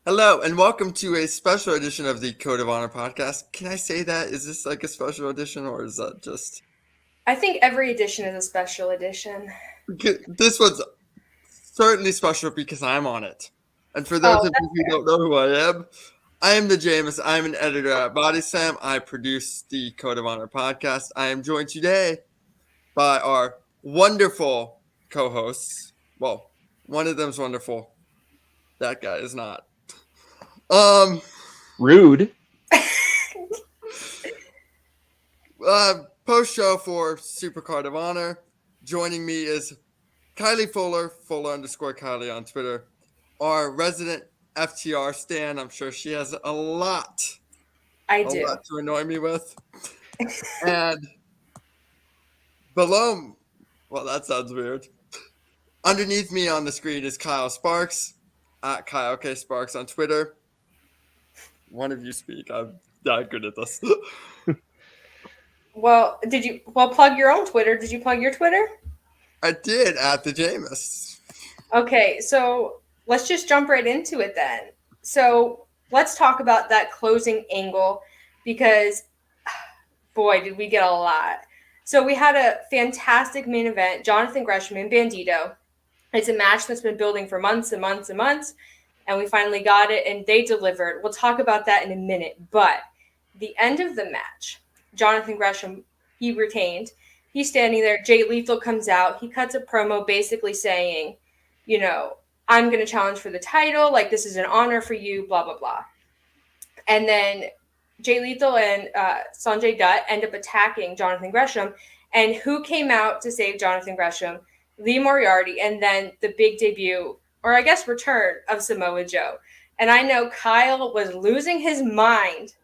Hello, and welcome to a special edition of the Code of Honor podcast. Can I say that? Is this like a special edition, or is that just... I think every edition is a special edition. This one's certainly special because I'm on it. And for those Oh, of you who don't know who I am the Jameus. I'm an editor at Bodyslam. I produce the Code of Honor podcast. I am joined today by our wonderful co-hosts. Well, one of them's wonderful. That guy is not. Rude. Post show for Supercard of Honor. Joining me is Kiley Fuller _ Kiley on Twitter. Our resident FTR stan. I'm sure she has a lot to annoy me with. And below, well, that sounds weird. Underneath me on the screen is Kyle Sparks at Kyle K Sparks on Twitter. One of you speak. I'm not good at this. Well, plug your own Twitter. Did you plug your Twitter? I did at the Jameus. Okay, so let's just jump right into it then. So let's talk about that closing angle because, boy, did we get a lot. So we had a fantastic main event, Jonathan Gresham and Bandito. It's a match that's been building for months and months and months, and we finally got it, and they delivered. We'll talk about that in a minute, but the end of the match, Jonathan Gresham, he retained. He's standing there. Jay Lethal comes out. He cuts a promo basically saying, you know, I'm going to challenge for the title. Like, this is an honor for you, blah, blah, blah. And then Jay Lethal and Sanjay Dutt end up attacking Jonathan Gresham. And who came out to save Jonathan Gresham? Lee Moriarty. And then the big debut, or I guess return, of Samoa Joe. And I know Kyle was losing his mind.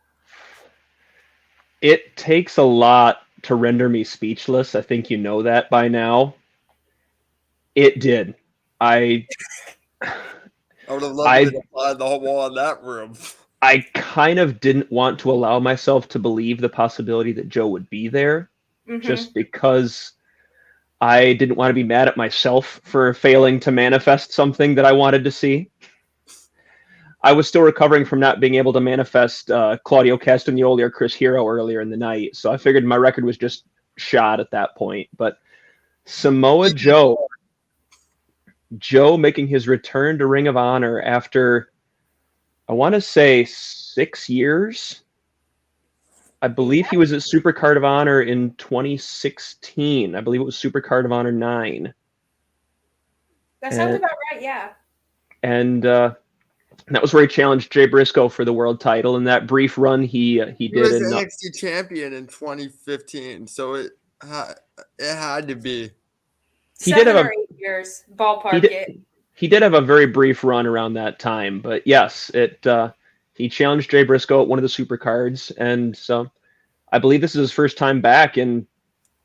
It takes a lot to render me speechless. I think you know that by now. It did. I would have loved to apply the whole wall in that room. I kind of didn't want to allow myself to believe the possibility that Joe would be there, just because I didn't want to be mad at myself for failing to manifest something that I wanted to see. I was still recovering from not being able to manifest Claudio Castagnoli or Chris Hero earlier in the night, so I figured my record was just shot at that point. But Samoa Joe making his return to Ring of Honor after, I want to say, 6 years. I believe he was at Supercard of Honor in 2016. I believe it was Supercard of Honor 9. That sounds about right, yeah. And that was where he challenged Jay Briscoe for the world title. In that brief run, he did. He was NXT champion in 2015, so it had to be. He did have 7 or 8 years, ballpark. He did have a very brief run around that time, but yes, he challenged Jay Briscoe at one of the Supercards, and so I believe this is his first time back in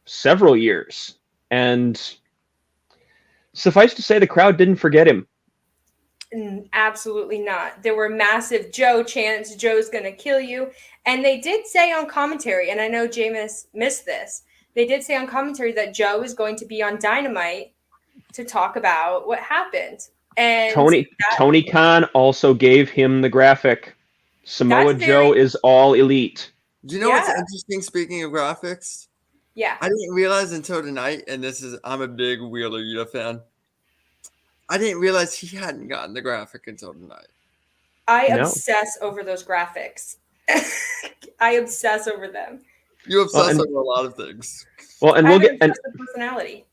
several years. And suffice to say, the crowd didn't forget him. Absolutely not. There were massive Joe chants, Joe's going to kill you. And they did say on commentary, and I know Jameis missed this, they did say on commentary that Joe is going to be on Dynamite to talk about what happened. And Tony Khan also gave him the graphic. Samoa Joe is all elite. Do you know what's interesting, speaking of graphics? Yeah. I didn't realize until tonight, and I'm a big Wheeler Yuta fan. I didn't realize he hadn't gotten the graphic until tonight. I obsess over those graphics. I obsess over them. You obsess over a lot of things. Well, and we'll get personality.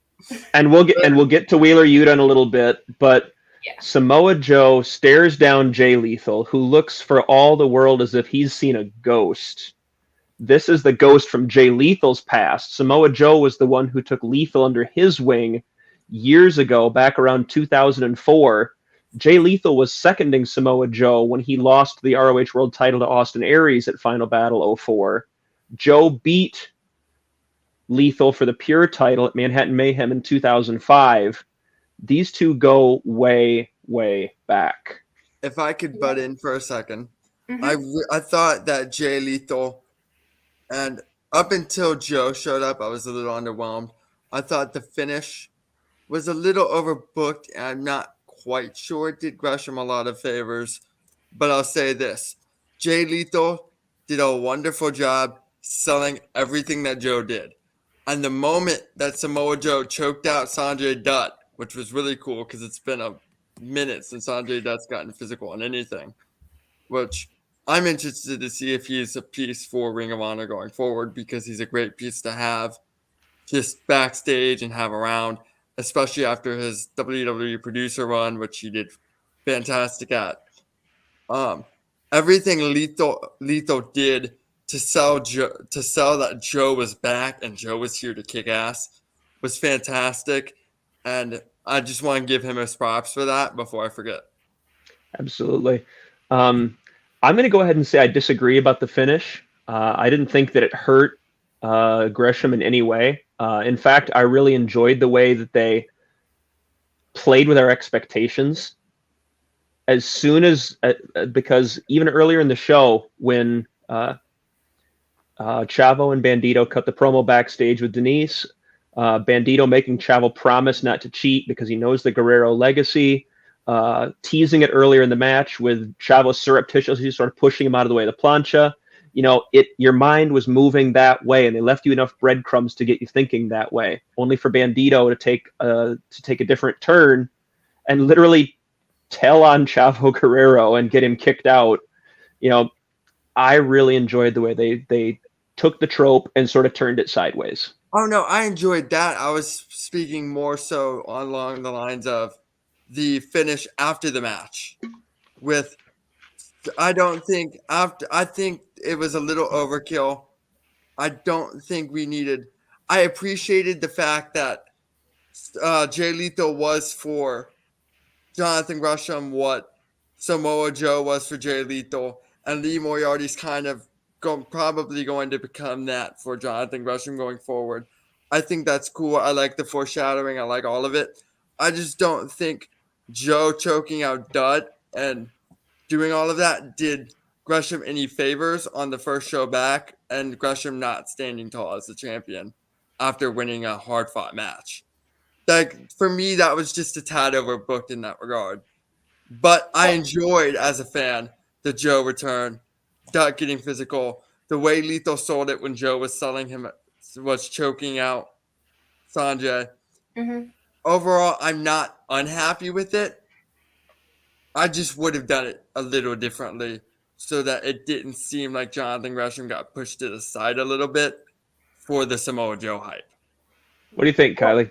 And we'll get to Wheeler Yuta in a little bit, but Samoa Joe stares down Jay Lethal, who looks for all the world as if he's seen a ghost. This is the ghost from Jay Lethal's past. Samoa Joe was the one who took Lethal under his wing years ago, back around 2004. Jay Lethal was seconding Samoa Joe when he lost the ROH World title to Austin Aries at Final Battle 04. Joe beat Lethal for the Pure title at Manhattan Mayhem in 2005. These two go way, way back. If I could butt in for a second, I thought that Jay Lethal, and up until Joe showed up, I was a little underwhelmed. I thought the finish was a little overbooked, and I'm not quite sure it did Gresham a lot of favors. but I'll say this. Jay Lethal did a wonderful job selling everything that Joe did. And the moment that Samoa Joe choked out Sanjay Dutt, which was really cool because it's been a minute since Sanjay Dutt's gotten physical on anything, which I'm interested to see if he's a piece for Ring of Honor going forward because he's a great piece to have just backstage and have around, especially after his WWE producer run, which he did fantastic at. Everything Lethal did to sell that Joe was back and Joe was here to kick ass was fantastic, and I just want to give him his props for that before I forget. Absolutely. I'm going to go ahead and say I disagree about the finish. I didn't think that it hurt Gresham in any way. In fact, I really enjoyed the way that they played with our expectations. As soon as, because even earlier in the show, when Chavo and Bandito cut the promo backstage with Denise, Bandito making Chavo promise not to cheat because he knows the Guerrero legacy, teasing it earlier in the match with Chavo surreptitiously sort of pushing him out of the way of the plancha. You know, your mind was moving that way, and they left you enough breadcrumbs to get you thinking that way. Only for Bandito to take a different turn and literally tell on Chavo Guerrero and get him kicked out. You know, I really enjoyed the way they took the trope and sort of turned it sideways. Oh no, I enjoyed that. I was speaking more so along the lines of the finish after the match. I think it was a little overkill. I don't think we needed. I appreciated the fact that Jay Lethal was for Jonathan Gresham what Samoa Joe was for Jay Lethal, and Lee Moriarty's kind of probably going to become that for Jonathan Gresham going forward. I think that's cool. I like the foreshadowing. I like all of it. I just don't think Joe choking out Dutt and doing all of that did Gresham any favors on the first show back, and Gresham not standing tall as the champion after winning a hard-fought match. Like, for me, that was just a tad overbooked in that regard. But I enjoyed, as a fan, the Joe return, Dutt getting physical, the way Lethal sold it when Joe was selling him, was choking out Sanjay. Mm-hmm. Overall, I'm not unhappy with it. I just would have done it a little differently so that it didn't seem like Jonathan Gresham got pushed to the side a little bit for the Samoa Joe hype. What do you think, Kiley?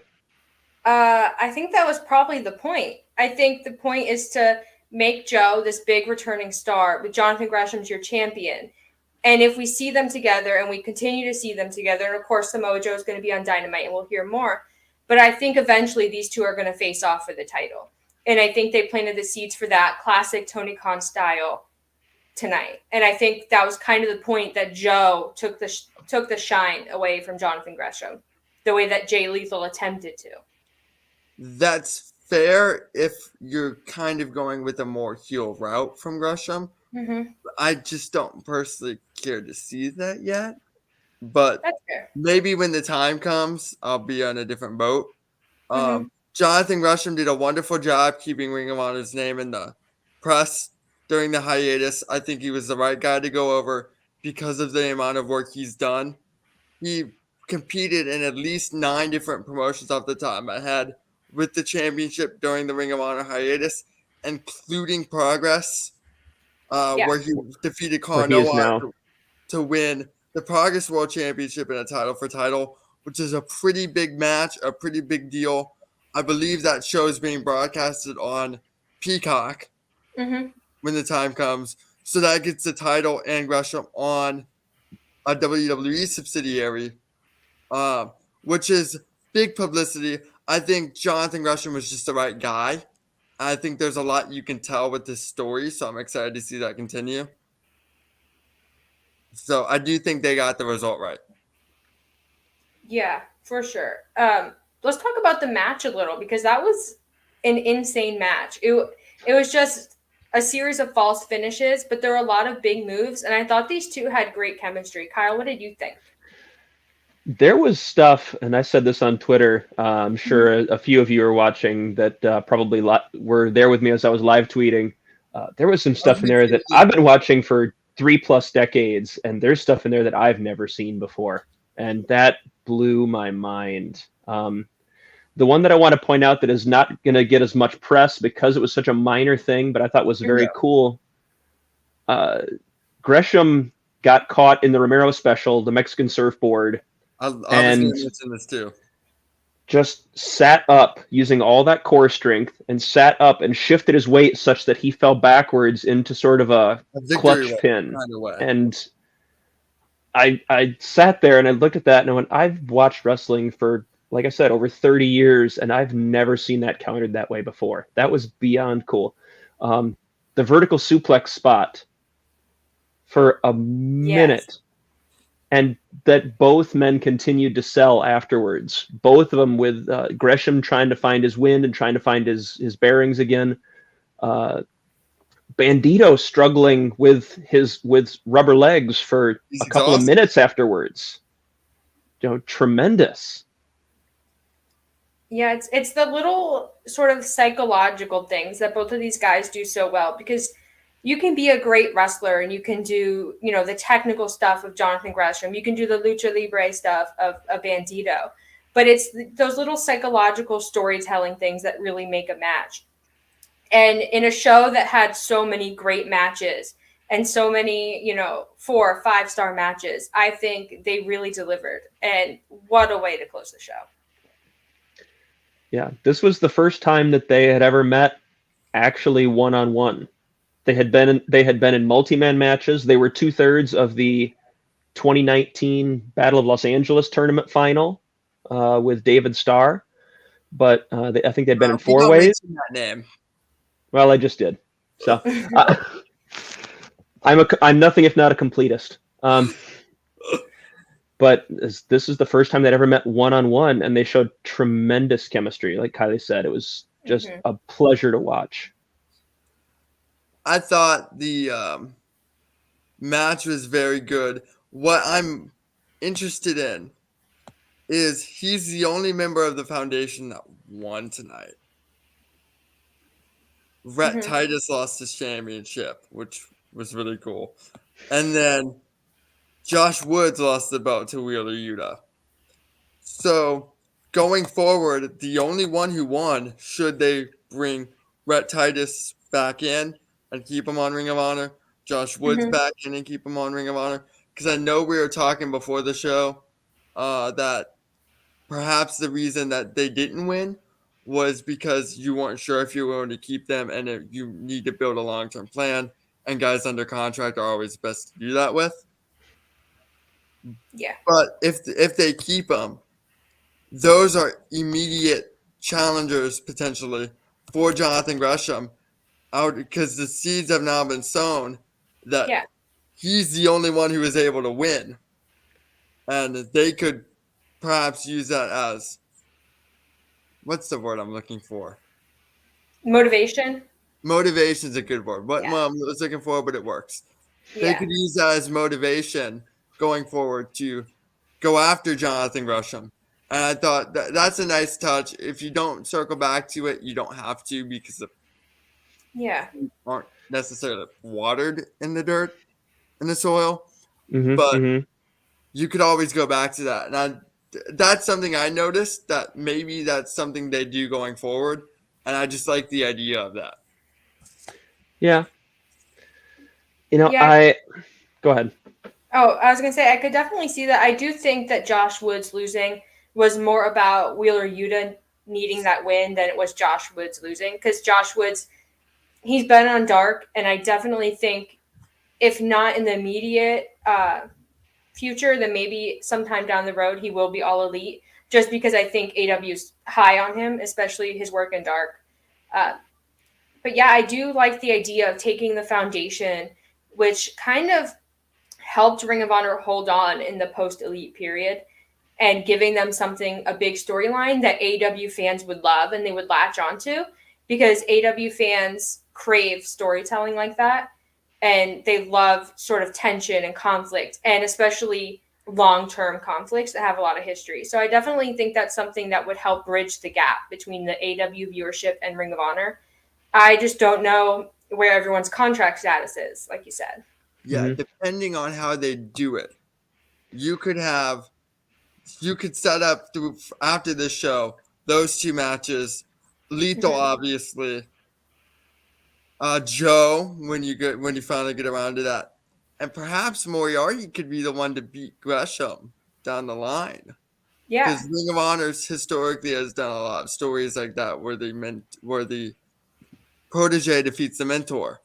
I think that was probably the point. I think the point is to make Joe this big returning star with Jonathan Gresham's your champion. And if we see them together and we continue to see them together, and of course Samoa Joe is going to be on Dynamite and we'll hear more, but I think eventually these two are going to face off for the title. And I think they planted the seeds for that classic Tony Khan style tonight. And I think that was kind of the point that Joe took the shine away from Jonathan Gresham, the way that Jay Lethal attempted to. That's fair if you're kind of going with a more heel route from Gresham. Mm-hmm. I just don't personally care to see that yet. But That's fair. Maybe when the time comes, I'll be on a different boat. Mm-hmm. Jonathan Gresham did a wonderful job keeping Ring of Honor's name in the press during the hiatus. I think he was the right guy to go over because of the amount of work he's done. He competed in at least 9 different promotions off the top of my head with the championship during the Ring of Honor hiatus, including Progress, where he defeated Carnoa to win the Progress World Championship and a title for title, which is a pretty big match, a pretty big deal. I believe that show is being broadcasted on Peacock when the time comes. So that gets the title and Gresham on a WWE subsidiary, which is big publicity. I think Jonathan Gresham was just the right guy. I think there's a lot you can tell with this story, so I'm excited to see that continue. So I do think they got the result right. Yeah, for sure. Let's talk about the match a little because that was an insane match. It was just a series of false finishes, but there were a lot of big moves, and I thought these two had great chemistry. Kyle, what did you think? There was stuff, and I said this on Twitter. I'm sure a few of you are watching that probably were there with me as I was live tweeting. There was some stuff in there that I've been watching for 3+ decades, and there's stuff in there that I've never seen before, and that blew my mind. The one that I want to point out that is not going to get as much press because it was such a minor thing, but I thought was very cool. Gresham got caught in the Romero special, the Mexican surfboard. I was going to mention this too. Just sat up using all that core strength and sat up and shifted his weight such that he fell backwards into sort of a clutch pin. Kind of way. And I sat there and I looked at that and I went, I've watched wrestling for, like I said, over 30 years, and I've never seen that countered that way before. That was beyond cool. The vertical suplex spot for a minute, and that both men continued to sell afterwards. Both of them with Gresham trying to find his wind and trying to find his bearings again. Bandito struggling with rubber legs for a couple of minutes afterwards. Tremendous. Yeah, it's the little sort of psychological things that both of these guys do so well, because you can be a great wrestler and you can do, the technical stuff of Jonathan Gresham. You can do the lucha libre stuff of Bandito, but it's those little psychological storytelling things that really make a match. And in a show that had so many great matches and so many, 4 or 5-star matches, I think they really delivered. And what a way to close the show. Yeah, this was the first time that they had ever met actually one-on-one. They had been in multi-man matches. They were 2/3 of the 2019 Battle of Los Angeles tournament final with David Starr, but I think they'd been in 4 ways. That name. Well, I just did. So I'm nothing if not a completist. But this is the first time they'd ever met one-on-one, and they showed tremendous chemistry. Like Kiley said, it was just a pleasure to watch. I thought the match was very good. What I'm interested in is he's the only member of the foundation that won tonight. Rhett Titus lost his championship, which was really cool. And then Josh Woods lost the belt to Wheeler Yuta. So going forward, the only one who won, should they bring Rhett Titus back in and keep him on Ring of Honor, Josh Woods back in and keep him on Ring of Honor? Because I know we were talking before the show that perhaps the reason that they didn't win was because you weren't sure if you were going to keep them, and you need to build a long-term plan, and guys under contract are always best to do that with. Yeah. But if they keep them, those are immediate challengers potentially for Jonathan Gresham, because the seeds have now been sown that he's the only one who is able to win, and they could perhaps use that as, what's the word I'm looking for? Motivation. Motivation is a good word. What I was looking for, but it works. They could use that as motivation going forward to go after Jonathan Gresham. And I thought that's a nice touch. If you don't circle back to it, you don't have to, because aren't necessarily watered in the dirt, in the soil. But you could always go back to that. And that's something I noticed, that maybe that's something they do going forward. And I just like the idea of that. Yeah. Go ahead. Oh, I was going to say, I could definitely see that. I do think that Josh Woods losing was more about Wheeler Yuta needing that win than it was Josh Woods losing. Because Josh Woods, he's been on Dark, and I definitely think, if not in the immediate future, then maybe sometime down the road he will be All Elite, just because I think AW's high on him, especially his work in Dark. But yeah, I do like the idea of taking the foundation, which kind of helped Ring of Honor hold on in the post-Elite period, and giving them a big storyline that AW fans would love and they would latch onto, because AW fans crave storytelling like that, and they love sort of tension and conflict, and especially long-term conflicts that have a lot of history. So I definitely think that's something that would help bridge the gap between the AW viewership and Ring of Honor. I just don't know where everyone's contract status is, like you said. Yeah, depending on how they do it, you could set up through after this show those two matches. Lethal, obviously. Joe, when you finally get around to that, and perhaps Moriarty could be the one to beat Gresham down the line. Yeah, because Ring of Honor historically has done a lot of stories like that where the protege defeats the mentor.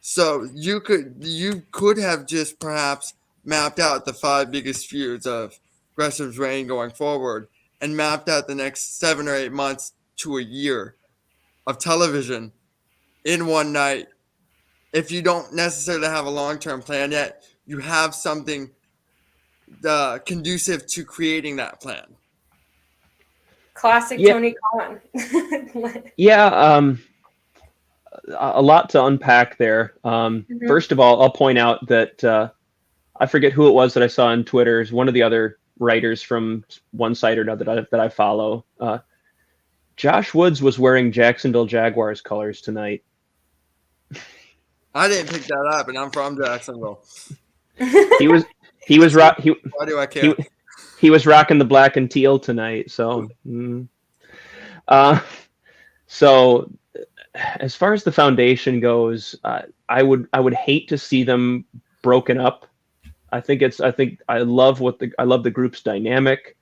So you could have just perhaps mapped out the 5 biggest feuds of Gresham's reign going forward and mapped out the next 7 or 8 months to a year of television in one night. If you don't necessarily have a long-term plan yet, you have something conducive to creating that plan. Classic Tony Khan. A lot to unpack there. First of all, I'll point out that I forget who it was that I saw on Twitter. Is one of the other writers from one site or another that I follow. Josh Woods was wearing Jacksonville Jaguars colors tonight. I didn't pick that up, and I'm from Jacksonville. He was Why do I care? He was rocking the black and teal tonight. So, so as far as the foundation goes, I would hate to see them broken up. I love the group's dynamic.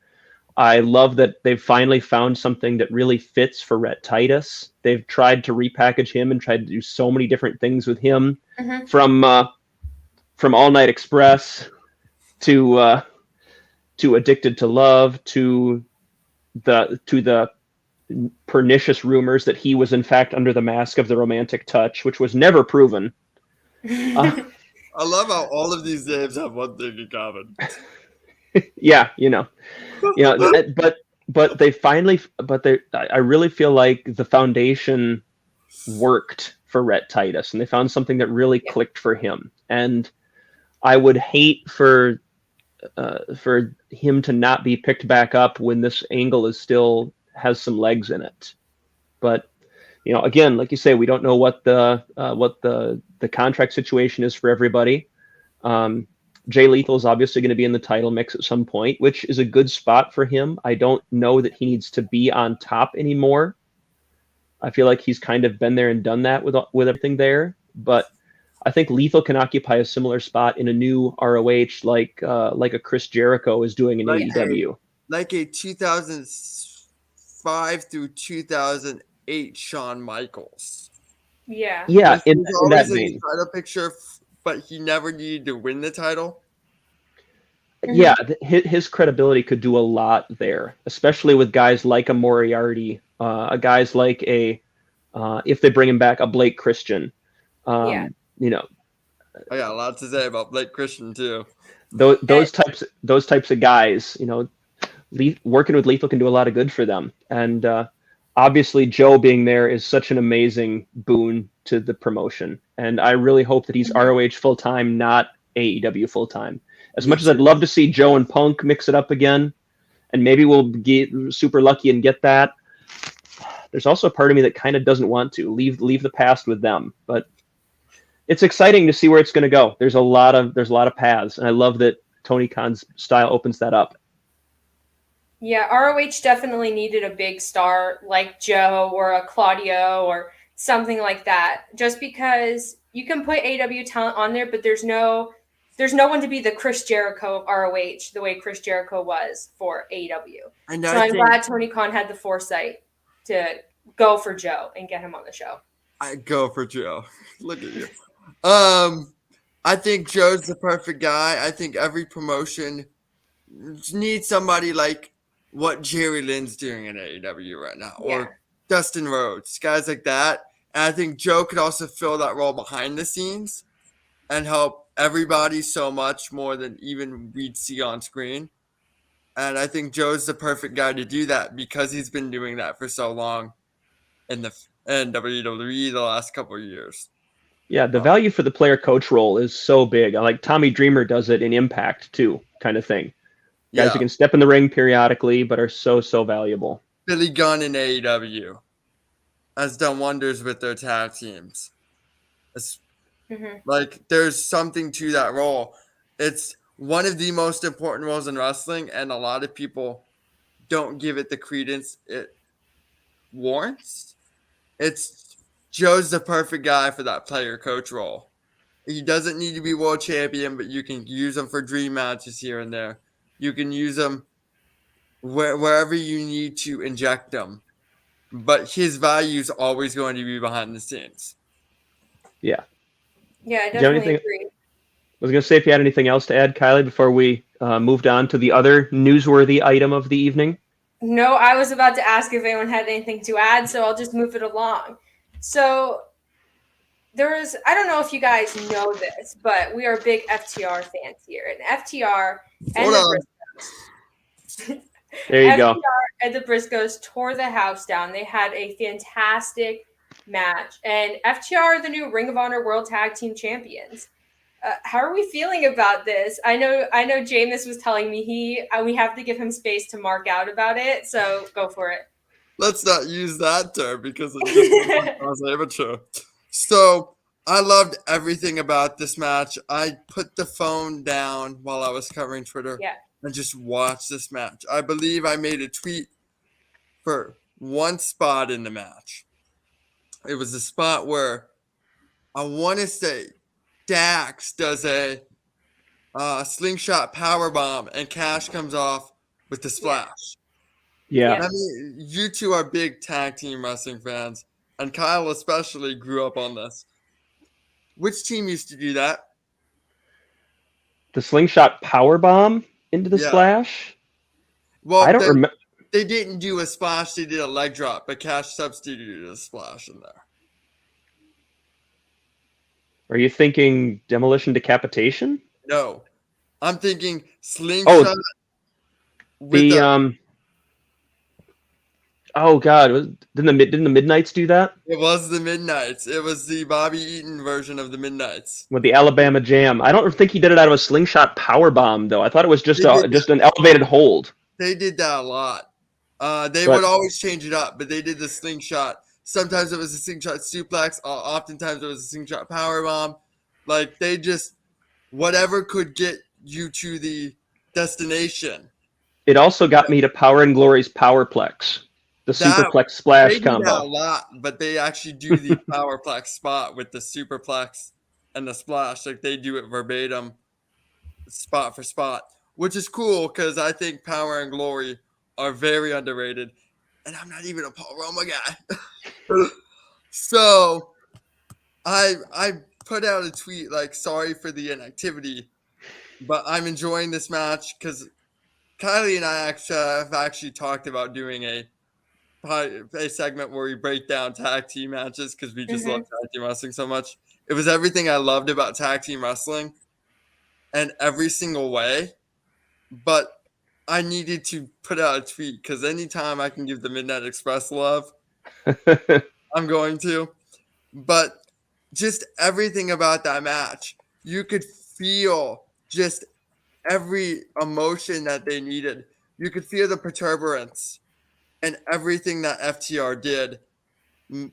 I love that they've finally found something that really fits for Rhett Titus. They've tried to repackage him and tried to do so many different things with him, from All Night Express to Addicted to Love to the pernicious rumors that he was in fact under the mask of the Romantic Touch, which was never proven. I love how all of these names have one thing in common. Yeah, but they finally, I really feel like the foundation worked for Rhett Titus, and they found something that really clicked for him. And I would hate for him to not be picked back up when this angle has some legs in it. But again, like you say, we don't know what the contract situation is for everybody. Jay Lethal is obviously going to be in the title mix at some point, which is a good spot for him. I don't know that he needs to be on top anymore. I feel like he's kind of been there and done that with everything there. But I think Lethal can occupy a similar spot in a new ROH, like a Chris Jericho is doing in AEW, like a 2005 through 2008 Shawn Michaels. Yeah. Yeah, in that vein. The title picture, but he never needed to win the title. Yeah, his credibility could do a lot there, especially with guys like a Moriarty, guys like if they bring him back, a Blake Christian. I got a lot to say about Blake Christian too. Those types of guys, working with Lethal can do a lot of good for them. And obviously, Joe being there is such an amazing boon to the promotion. And I really hope that he's ROH full time, not AEW full time. As much as I'd love to see Joe and Punk mix it up again, and maybe we'll get super lucky and get that, there's also a part of me that kind of doesn't want to leave the past with them. But it's exciting to see where it's going to go. There's a lot of paths, and I love that Tony Khan's style opens that up. Yeah, ROH definitely needed a big star like Joe or a Claudio or something like that. Just because you can put AEW talent on there, but there's no one to be the Chris Jericho of ROH the way Chris Jericho was for AEW. I'm glad Tony Khan had the foresight to go for Joe and get him on the show. I go for Joe. Look at you. I think Joe's the perfect guy. I think every promotion needs somebody like what Jerry Lynn's doing in AEW right now, or Dustin Rhodes, guys like that. And I think Joe could also fill that role behind the scenes and help everybody so much more than even we'd see on screen. And I think Joe's the perfect guy to do that because he's been doing that for so long in WWE the last couple of years. Yeah, the value for the player coach role is so big. Like Tommy Dreamer does it in Impact too, kind of thing. Guys who can step in the ring periodically, but are so valuable. Billy Gunn in AEW has done wonders with their tag teams. Like, there's something to that role. It's one of the most important roles in wrestling, and a lot of people don't give it the credence it warrants. It's Joe's the perfect guy for that player coach role. He doesn't need to be world champion, but you can use him for dream matches here and there. You can use him wherever you need to inject him. But his value is always going to be behind the scenes. Yeah. Yeah, I definitely agree. I was going to say if you had anything else to add, Kiley, before we moved on to the other newsworthy item of the evening. No, I was about to ask if anyone had anything to add, so I'll just move it along. So I don't know if you guys know this, but we are big FTR fans here. And FTR and the Briscoes. There you go. FTR and the Briscoes tore the house down. They had a fantastic match. And FTR are the new Ring of Honor World Tag Team Champions. How are we feeling about this? I know Jameis was telling me we have to give him space to mark out about it, so go for it. Let's not use that term because it was amateur. So I loved everything about this match. I put the phone down while I was covering Twitter and just watched this match. I believe I made a tweet for one spot in the match. It was a spot where I want to say Dax does a slingshot powerbomb and Cash comes off with the splash. Yeah. I mean, you two are big tag team wrestling fans, and Kyle especially grew up on this. Which team used to do that? The slingshot powerbomb into the splash? Well, I don't remember. They didn't do a splash, they did a leg drop, but Cash substituted a splash in there. Are you thinking demolition decapitation? No. I'm thinking slingshot. Oh God! Didn't the Midnights do that? It was the Midnights. It was the Bobby Eaton version of the Midnights with the Alabama Jam. I don't think he did it out of a slingshot powerbomb though. I thought it was just an elevated hold. They did that a lot. They would always change it up, but they did the slingshot. Sometimes it was a slingshot suplex. Oftentimes it was a slingshot powerbomb. Like, they just whatever could get you to the destination. It also got me to Power and Glory's Powerplex. The Superplex splash combo. They do that a lot, but they actually do the Powerplex spot with the Superplex and the splash. Like, they do it verbatim, spot for spot, which is cool because I think Power and Glory are very underrated. And I'm not even a Paul Roma guy. So I put out a tweet like, sorry for the inactivity, but I'm enjoying this match because Kiley and I have actually talked about doing a segment where we break down tag team matches because we just love tag team wrestling so much. It was everything I loved about tag team wrestling and every single way, but I needed to put out a tweet because anytime I can give the Midnight Express love, I'm going to. But just everything about that match, you could feel just every emotion that they needed. You could feel the perturbance and everything that FTR did. And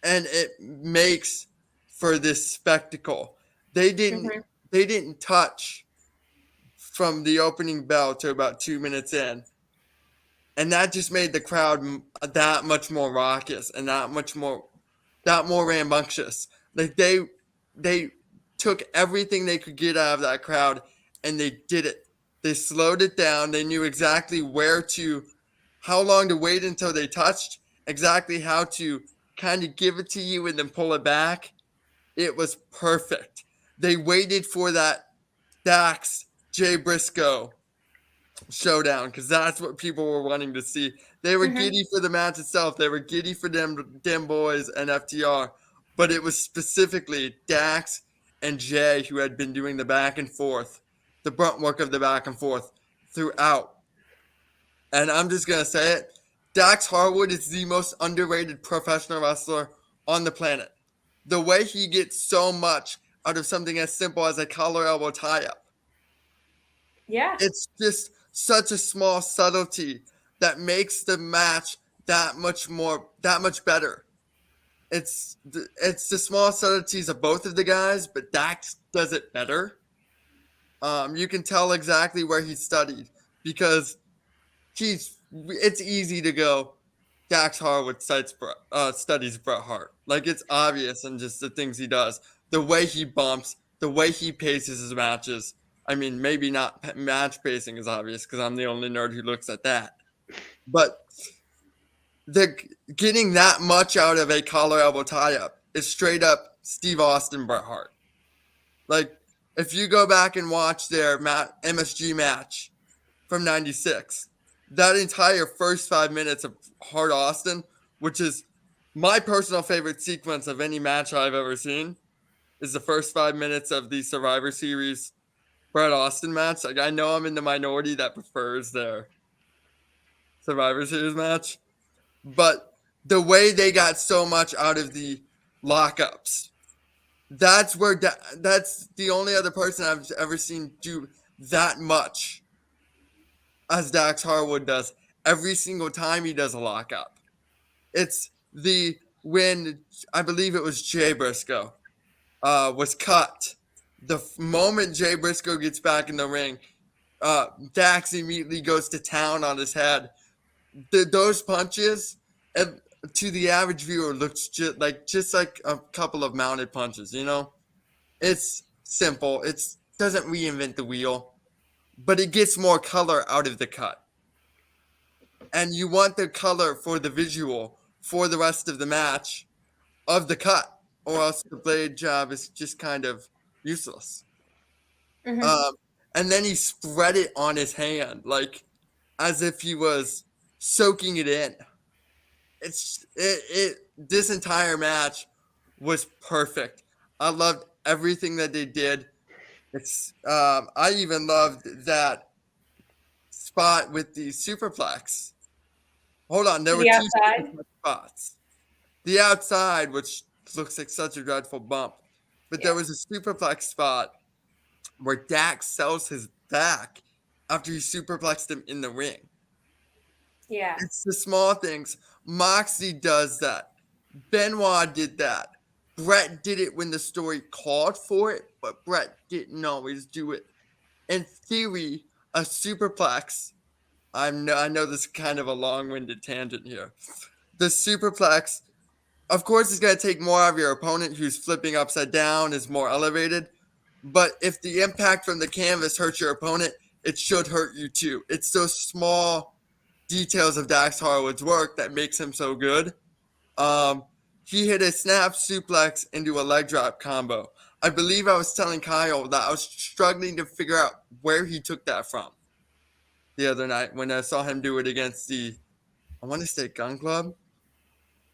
it makes for this spectacle. They didn't touch from the opening bell to about 2 minutes in. And that just made the crowd that much more raucous and that more rambunctious. Like, they took everything they could get out of that crowd and they did it. They slowed it down. They knew exactly how long to wait until they touched, exactly how to kind of give it to you and then pull it back. It was perfect. They waited for that Dax Jay Briscoe showdown because that's what people were wanting to see. They were giddy for the match itself. They were giddy for them boys and FTR, but it was specifically Dax and Jay who had been doing the back and forth, the brunt work of the back and forth throughout. And I'm just going to say it. Dax Harwood is the most underrated professional wrestler on the planet. The way he gets so much out of something as simple as a collar elbow tie-up. Yeah. It's just such a small subtlety that makes the match that much better. it's the small subtleties of both of the guys, but Dax does it better. You can tell exactly where he studied because it's easy to go. Dax Harwood studies Bret Hart. Like, it's obvious in just the things he does, the way he bumps, the way he paces his matches. I mean, maybe not match pacing is obvious because I'm the only nerd who looks at that. But getting that much out of a collar elbow tie up is straight up Steve Austin Bret Hart. Like, if you go back and watch their MSG match from '96, that entire first 5 minutes of Hart Austin, which is my personal favorite sequence of any match I've ever seen, is the first 5 minutes of the Survivor Series Bret Austin match. Like, I know I'm in the minority that prefers their Survivor Series match, but the way they got so much out of the lockups, that's the only other person I've ever seen do that much as Dax Harwood does every single time he does a lockup. It's when I believe it was Jay Briscoe was cut. The moment Jay Briscoe gets back in the ring, Dax immediately goes to town on his head. Those punches, to the average viewer, looks just like a couple of mounted punches. You know, it's simple. It doesn't reinvent the wheel, but it gets more color out of the cut. And you want the color for the visual for the rest of the match of the cut, or else the blade job is just kind of useless. Mm-hmm. And then he spread it on his hand, like as if he was soaking it in. This entire match was perfect. I loved everything that they did. I even loved that spot with the superplex. Hold on, there were two spots. The outside, which looks like such a dreadful bump, but there was a superplex spot where Dax sells his back after he superplexed him in the ring. Yeah. It's the small things. Moxley does that. Benoit did that. Bret did it when the story called for it, but Bret didn't always do it. In theory, a superplex, I know this is kind of a long-winded tangent here. The superplex, of course, is going to take more of your opponent who's flipping upside down, is more elevated. But if the impact from the canvas hurts your opponent, it should hurt you too. It's those small details of Dax Harwood's work that makes him so good. He hit a snap suplex into a leg drop combo. I believe I was telling Kyle that I was struggling to figure out where he took that from the other night when I saw him do it against I want to say Gun Club.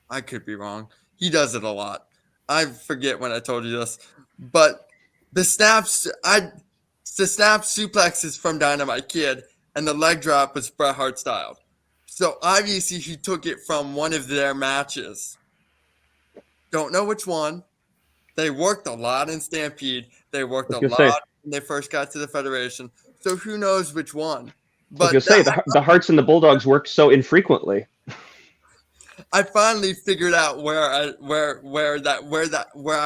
I could be wrong. He does it a lot. I forget when I told you this. But the snap suplex is from Dynamite Kid, and the leg drop was Bret Hart styled. So obviously he took it from one of their matches. Don't know which one. They worked a lot in Stampede. They worked a lot when they first got to the Federation. So who knows which one? But the Hearts and the Bulldogs worked so infrequently. I finally figured out where I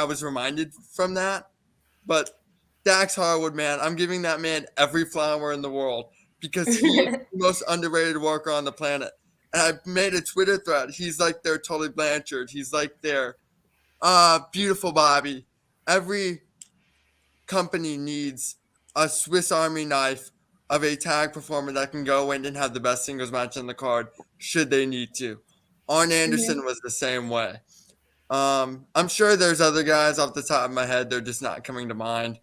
was reminded from that. But Dax Harwood, man, I'm giving that man every flower in the world because he is the most underrated worker on the planet. And I made a Twitter thread. He's like their Tully Blanchard. He's like their Beautiful Bobby. Every company needs a Swiss Army knife of a tag performer that can go in and have the best singles match on the card should they need to. Arn Anderson was the same way. I'm sure there's other guys off the top of my head. They're just not coming to mind.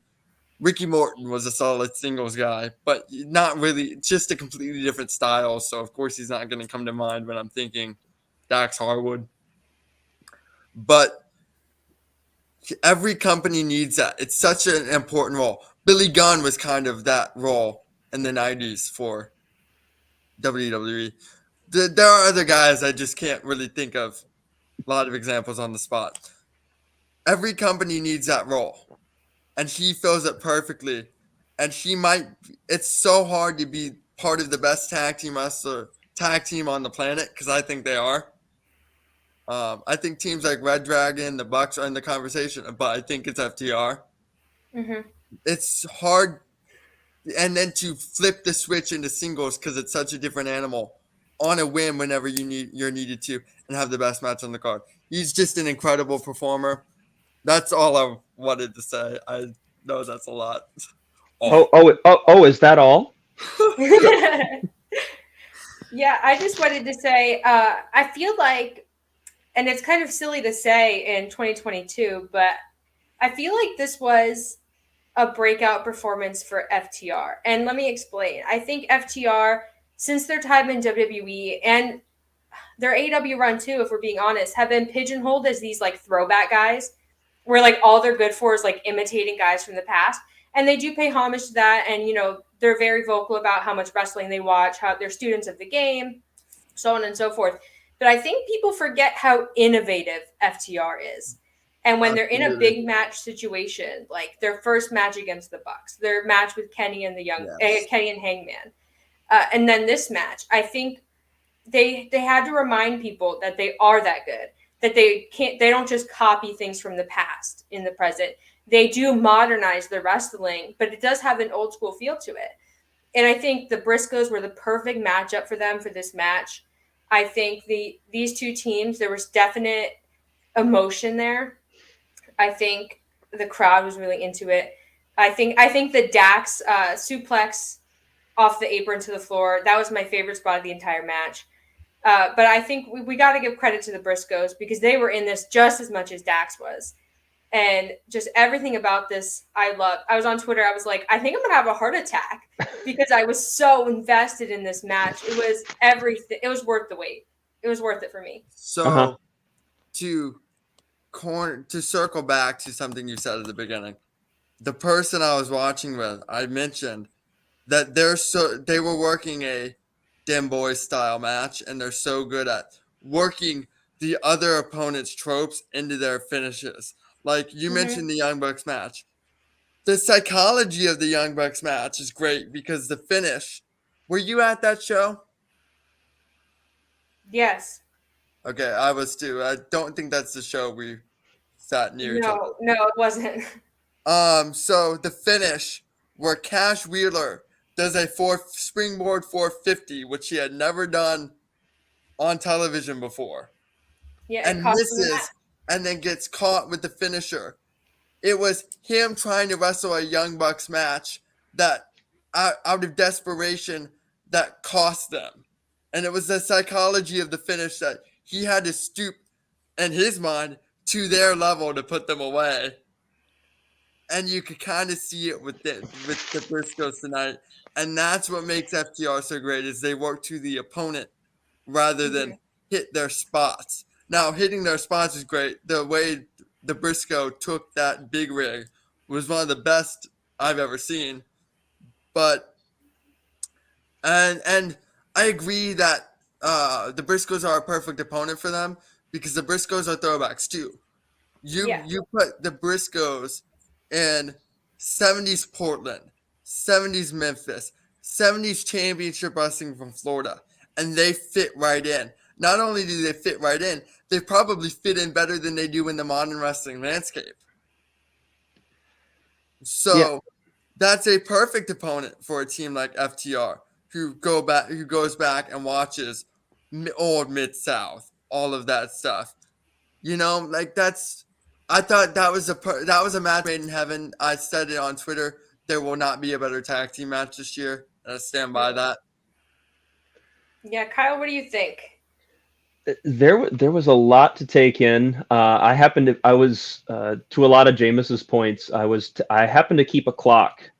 Ricky Morton was a solid singles guy, but not really, just a completely different style. So, of course, he's not going to come to mind when I'm thinking Dax Harwood. But every company needs that. It's such an important role. Billy Gunn was kind of that role in the 90s for WWE. There are other guys I just can't really think of a lot of examples on the spot. Every company needs that role, and he fills it perfectly. And it's so hard to be part of the best tag team on the planet, because I think they are. I think teams like Red Dragon, the Bucks are in the conversation, but I think it's FTR. Mm-hmm. It's hard, and then to flip the switch into singles because it's such a different animal on a whim whenever you're needed to and have the best match on the card. He's just an incredible performer. That's all I wanted to say. I know that's a lot. Is that all? Yeah, I just wanted to say, I feel like, and it's kind of silly to say in 2022, but I feel like this was a breakout performance for FTR. And let me explain. I think FTR, since their time in WWE and their AEW run too, if we're being honest, have been pigeonholed as these like throwback guys where like all they're good for is like imitating guys from the past. And they do pay homage to that. And, you know, they're very vocal about how much wrestling they watch, how they're students of the game, so on and so forth. But I think people forget how innovative FTR is. And when they're in a big match situation, like their first match against the Bucks, their match with Kenny and Kenny and Hangman, and then this match, I think they had to remind people that they are that good, that they don't just copy things from the past in the present. They do modernize the wrestling, but it does have an old school feel to it. And I think the Briscoes were the perfect matchup for them for this match. I think these two teams, there was definite emotion there. I think the crowd was really into it. I think the Dax suplex off the apron to the floor, that was my favorite spot of the entire match. But I think we got to give credit to the Briscoes because they were in this just as much as Dax was. And just everything about this, I loved. I was on Twitter. I was like, I think I'm going to have a heart attack because I was so invested in this match. It was everything. It was worth the wait. It was worth it for me. So to circle back to something you said at the beginning, the person I was watching with, I mentioned that they were working a Dem Boys style match, and they're so good at working the other opponent's tropes into their finishes. Like you mentioned the Young Bucks match. The psychology of the Young Bucks match is great because the finish. Were you at that show? Yes. Okay, I was too. I don't think that's the show we sat near each other. No, it wasn't. So the finish where Cash Wheeler does a springboard 450, which he had never done on television before. Yeah, and misses, and then gets caught with the finisher. It was him trying to wrestle a Young Bucks match that, out of desperation, that cost them. And it was the psychology of the finish that he had to stoop, in his mind, to their level to put them away. And you could kind of see it with the Briscoes tonight. And that's what makes FTR so great, is they work to the opponent rather than hit their spots. Now, hitting their spots is great. The way the Briscoe took that big rig was one of the best I've ever seen. But, and I agree that the Briscoes are a perfect opponent for them because the Briscoes are throwbacks too. You put the Briscoes in 70s Portland, 70s Memphis, 70s championship wrestling from Florida, and they fit right in. Not only do they fit right in, they probably fit in better than they do in the modern wrestling landscape. So that's a perfect opponent for a team like FTR, who goes back and watches old Mid-South, all of that stuff. You know, like I thought that was a match made in heaven. I said it on Twitter. There will not be a better tag team match this year. And I stand by that. Yeah, Kyle, what do you think? There was a lot to take in. I was to a lot of Jameis's points. I happened to keep a clock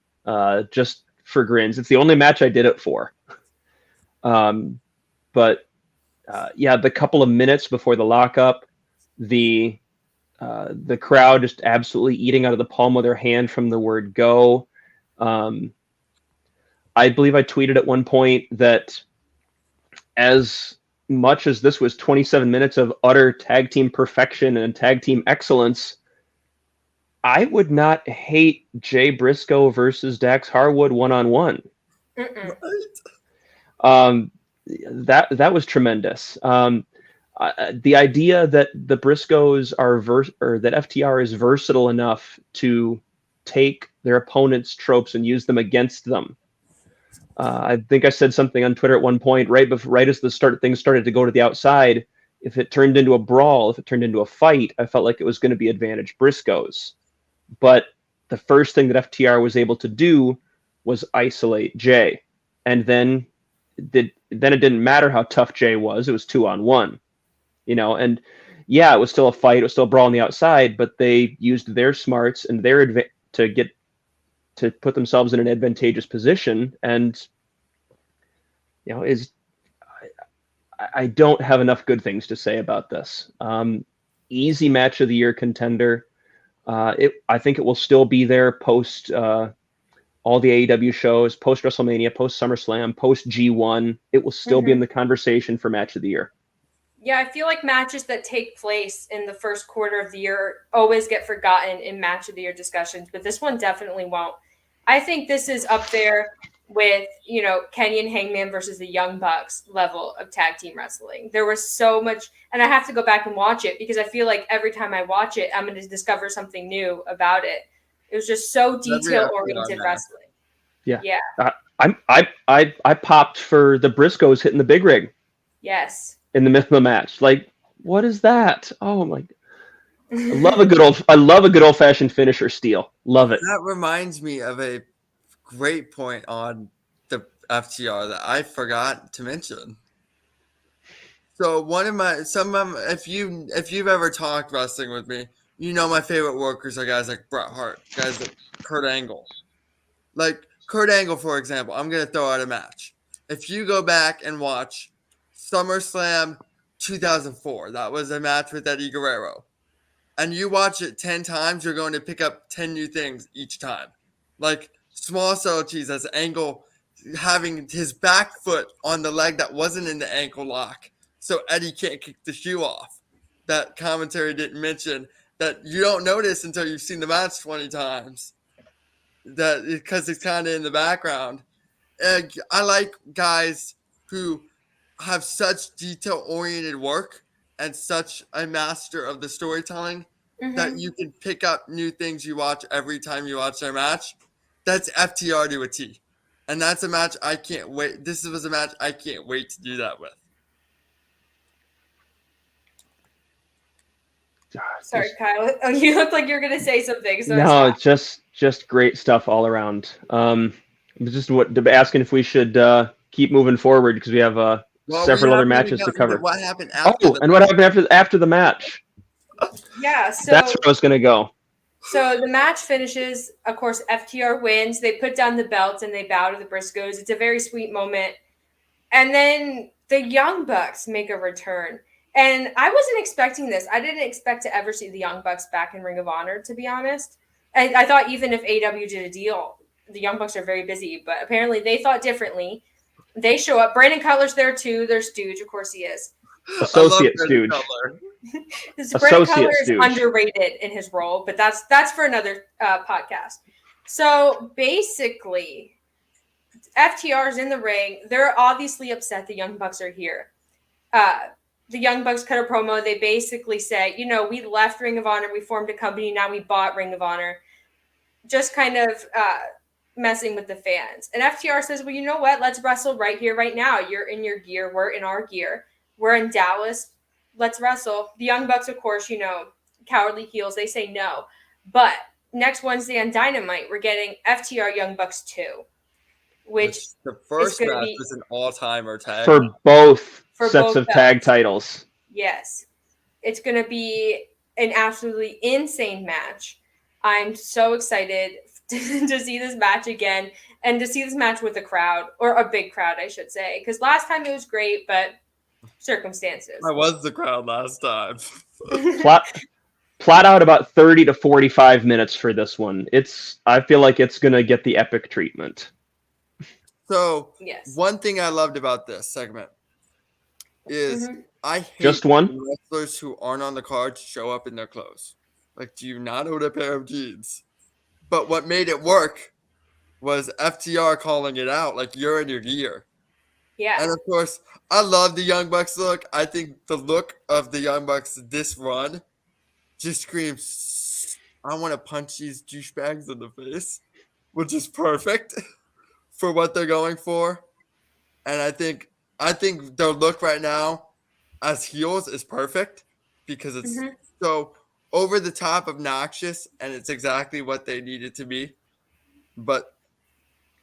just for grins. It's the only match I did it for. But the couple of minutes before the lockup, the crowd just absolutely eating out of the palm of their hand from the word go. I believe I tweeted at one point that as much as this was 27 minutes of utter tag team perfection and tag team excellence, I would not hate Jay Briscoe versus Dax Harwood one-on-one. That was tremendous. The idea that the Briscoes are or that FTR is versatile enough to take their opponent's tropes and use them against them. I think I said something on Twitter at one point, right as things started to go to the outside. If it turned into a brawl, if it turned into a fight, I felt like it was going to be advantage Briscoes. But the first thing that FTR was able to do was isolate Jay, and then it didn't matter how tough Jay was. It was 2-on-1, and yeah, it was still a fight. It was still a brawl on the outside, but they used their smarts and to put themselves in an advantageous position. And, I don't have enough good things to say about this. Easy match of the year contender. I think it will still be there post all the AEW shows, post WrestleMania, post SummerSlam, post G1. It will still be in the conversation for match of the year. Yeah, I feel like matches that take place in the first quarter of the year always get forgotten in match of the year discussions, but this one definitely won't. I think this is up there with, Kenny and Hangman versus the Young Bucks level of tag team wrestling. There was so much, and I have to go back and watch it because I feel like every time I watch it, I'm going to discover something new about it. It was just so detail-oriented wrestling. Yeah. I popped for the Briscoes hitting the big rig. Yes. In the middle of the match. Like, what is that? Oh my! I love a good old fashioned finisher steal. Love it. That reminds me of a great point on the FTR that I forgot to mention. So if you've ever talked wrestling with me, my favorite workers are guys like Bret Hart, guys like Kurt Angle. Like Kurt Angle, for example, I'm gonna throw out a match. If you go back and watch SummerSlam 2004, that was a match with Eddie Guerrero, and you watch it 10 times, you're going to pick up 10 new things each time. Like small subtleties as Angle having his back foot on the leg that wasn't in the ankle lock, so Eddie can't kick the shoe off. That commentary didn't mention that you don't notice until you've seen the match 20 times. That because it's kind of in the background. I like guys who have such detail-oriented work and such a master of the storytelling that you can pick up new things you watch every time you watch their match. That's FTR to a T. And that's a match I can't wait. This was a match I can't wait to do that with. Sorry, Kyle. Oh, you look like you're going to say something. So no, it's just great stuff all around. Just asking if we should keep moving forward because we have several other matches to cover. What happened after? What happened after the match? Yeah, so that's where I was going to go. So the match finishes. Of course, FTR wins. They put down the belts and they bow to the Briscoes. It's a very sweet moment. And then the Young Bucks make a return. And I wasn't expecting this. I didn't expect to ever see the Young Bucks back in Ring of Honor, to be honest. I thought even if AEW did a deal, the Young Bucks are very busy. But apparently they thought differently. They show up. Brandon Cutler's there too. Their Stooge, of course he is. Associate Stooge. Brandon Cutler is underrated in his role, but that's for another podcast. So basically, FTR's in the ring. They're obviously upset the Young Bucks are here. The Young Bucks cut a promo. They basically say, we left Ring of Honor. We formed a company. Now we bought Ring of Honor. Just kind of messing with the fans. And FTR says, well, you know what? Let's wrestle right here, right now. You're in your gear. We're in our gear. We're in Dallas. Let's wrestle. The Young Bucks, of course, cowardly heels. They say no. But next Wednesday on Dynamite, we're getting FTR Young Bucks 2. Which the first match was an all-timer tag. For both sets of tag titles. Yes. It's going to be an absolutely insane match. I'm so excited to see this match again and to see this match with a crowd, or a big crowd, I should say. Because last time it was great, but circumstances. I was the crowd last time. Plot out about 30 to 45 minutes for this one. I feel like it's going to get the epic treatment. So, yes. One thing I loved about this segment is I hate just one wrestlers who aren't on the card show up in their clothes. Like, do you not own a pair of jeans? But what made it work was FTR calling it out, like, you're in your gear. Yeah. And of course, I love the Young Bucks look. I think the look of the Young Bucks this run just screams, I want to punch these douchebags in the face, which is perfect for what they're going for. And I think their look right now as heels is perfect because it's Mhm. so over the top obnoxious and it's exactly what they need it to be. But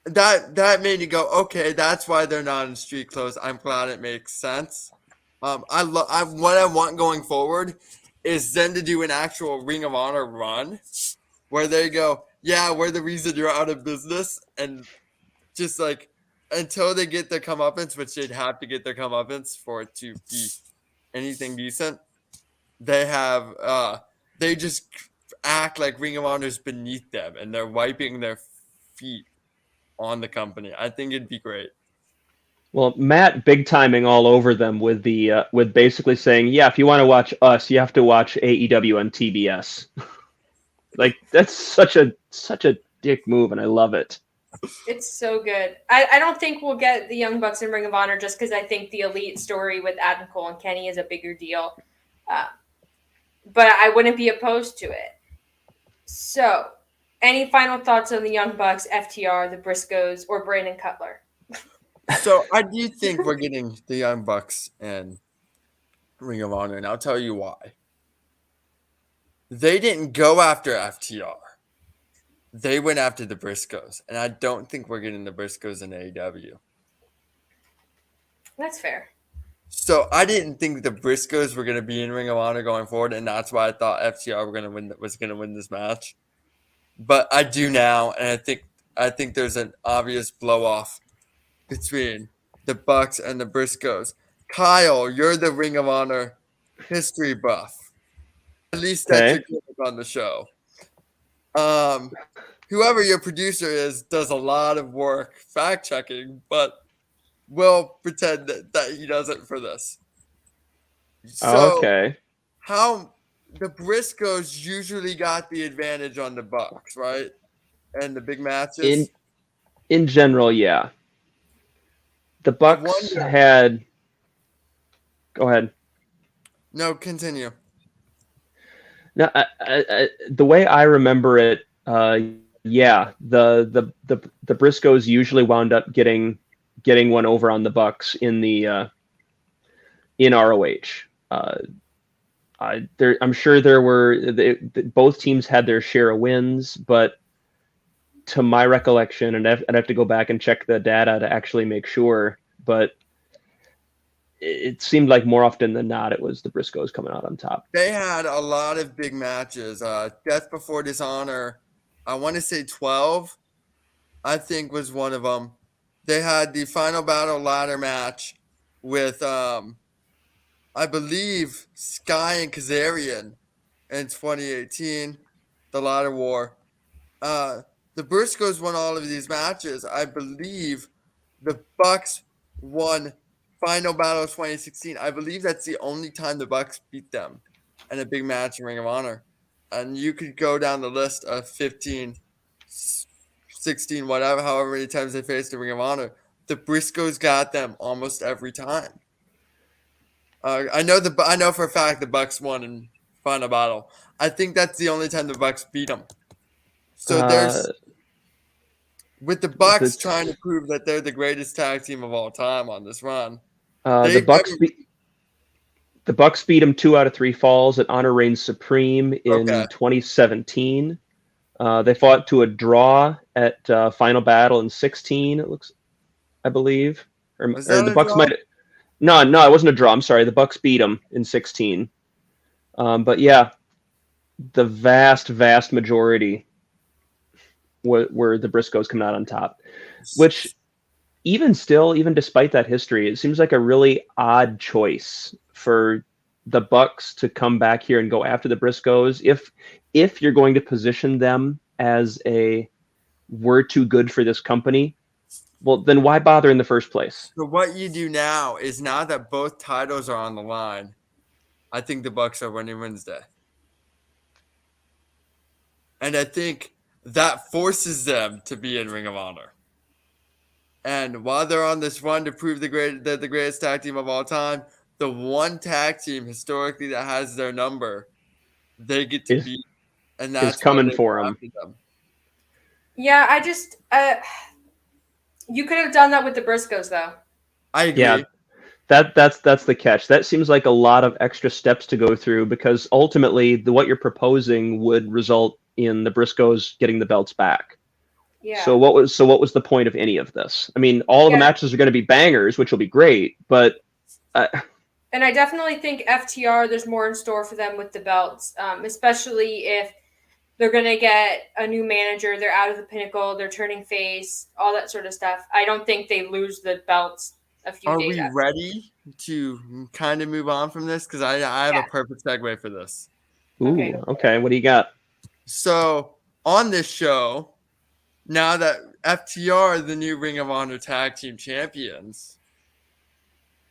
that made me go, okay, that's why they're not in street clothes. I'm glad it makes sense. What I want going forward is then to do an actual Ring of Honor run where they go, yeah, we're the reason you're out of business, and just like until they get their comeuppance, which they'd have to get their comeuppance for it to be anything decent. They just act like Ring of Honor's beneath them and they're wiping their feet on the company. I think it'd be great. Well, Matt big timing all over them with the with basically saying, yeah, if you want to watch us, you have to watch AEW on TBS. Like that's such a dick move, and I love it. It's so good. I don't think we'll get the Young Bucks in Ring of Honor just because I think the Elite story with Adam Cole and Kenny is a bigger deal. But I wouldn't be opposed to it. So, any final thoughts on the Young Bucks, FTR, the Briscoes, or Brandon Cutler? So I do think we're getting the Young Bucks and Ring of Honor, and I'll tell you why. They didn't go after FTR. They went after the Briscoes, and I don't think we're getting the Briscoes in AEW. That's fair. So I didn't think the Briscoes were going to be in Ring of Honor going forward, and that's why I thought FTR was going to win this match. But I do now, and I think there's an obvious blow off between the Bucks and the Briscoes. Kyle, you're the Ring of Honor history buff. At least that's your gimmick on the show. Whoever your producer is does a lot of work fact checking, but we'll pretend that he does it for this. So Okay. how the Briscoes usually got the advantage on the Bucks, right? And the big matches. In general, yeah. The Bucks had. Go ahead. No, continue. No, the way I remember it, yeah, the Briscoes usually wound up getting one over on the Bucks in the in ROH. I'm sure there were both teams had their share of wins, but to my recollection, and I'd have to go back and check the data to actually make sure, but it seemed like more often than not, it was the Briscoes coming out on top. They had a lot of big matches. Death Before Dishonor, I want to say 12, I think was one of them. They had the Final Battle ladder match with, I believe, Sky and Kazarian in 2018, the ladder war. The Briscoes won all of these matches. I believe the Bucks won Final Battle 2016. I believe that's the only time the Bucks beat them in a big match in Ring of Honor. And you could go down the list of 15, 16, whatever, however many times they faced the Ring of Honor. The Briscoes got them almost every time. I know for a fact the Bucks won in Final Battle. I think that's the only time the Bucks beat them. So there's with the Bucks trying to prove that they're the greatest tag team of all time on this run. The Bucks beat them 2 out of 3 falls at Honor Reigns Supreme in 2017. They fought to a draw at Final Battle in 16. It looks, I believe, or the Bucks might. No, it wasn't a draw. I'm sorry. The Bucks beat them in 16. But yeah, the vast majority were the Briscoes coming out on top, which even despite that history, it seems like a really odd choice for the Bucks to come back here and go after the Briscoes. If you're going to position them as we're too good for this company, well, then why bother in the first place? So what you do now is now that both titles are on the line, I think the Bucks are winning Wednesday. And I think that forces them to be in Ring of Honor. And while they're on this run to prove they're the greatest tag team of all time, the one tag team historically that has their number, they get to beat, and that's coming for them. Yeah, I just you could have done that with the Briscoes, though. I agree. Yeah, that's the catch. That seems like a lot of extra steps to go through, because ultimately what you're proposing would result in the Briscoes getting the belts back. Yeah. So what was the point of any of this? I mean, all the matches are going to be bangers, which will be great, but and I definitely think FTR, there's more in store for them with the belts, especially if they're going to get a new manager. They're out of the Pinnacle. They're turning face, all that sort of stuff. I don't think they lose the belts a few days after. Are we ready to kind of move on from this? Because I have a perfect segue for this. Ooh, okay. What do you got? So on this show, now that FTR are the new Ring of Honor Tag Team Champions,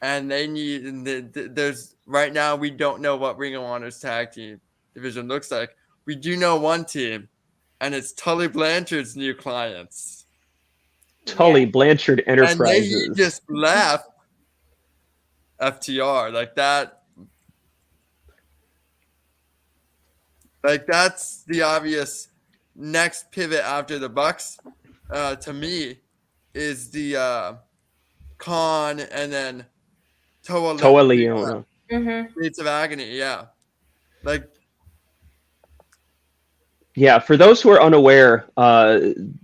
and they need, there's right now we don't know what Ring of Honor's tag team division looks like. We do know one team, and it's Tully Blanchard's new clients. Tully Blanchard Enterprises. And they just left FTR like that. Like that's the obvious next pivot after the Bucks. To me, is the Khan and then Toa Leona. Streets of Agony, yeah. Like, yeah. For those who are unaware, in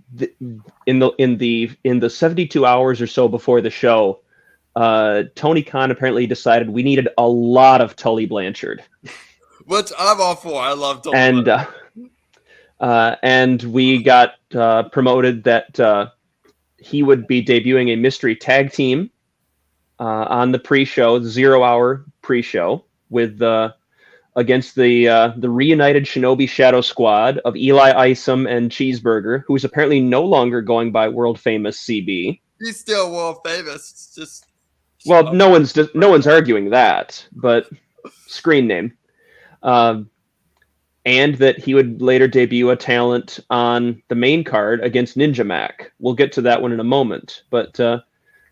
the 72 hours or so before the show, Tony Khan apparently decided we needed a lot of Tully Blanchard, which I'm all for. I love Tully. And we got promoted that he would be debuting a mystery tag team on the pre-show, the 0 hour pre-show, with against the reunited Shinobi Shadow Squad of Eli Isom and Cheeseburger, who is apparently no longer going by world famous CB. He's still world famous. It's just no one's arguing that, but screen name. And that he would later debut a talent on the main card against Ninja Mac. We'll get to that one in a moment, but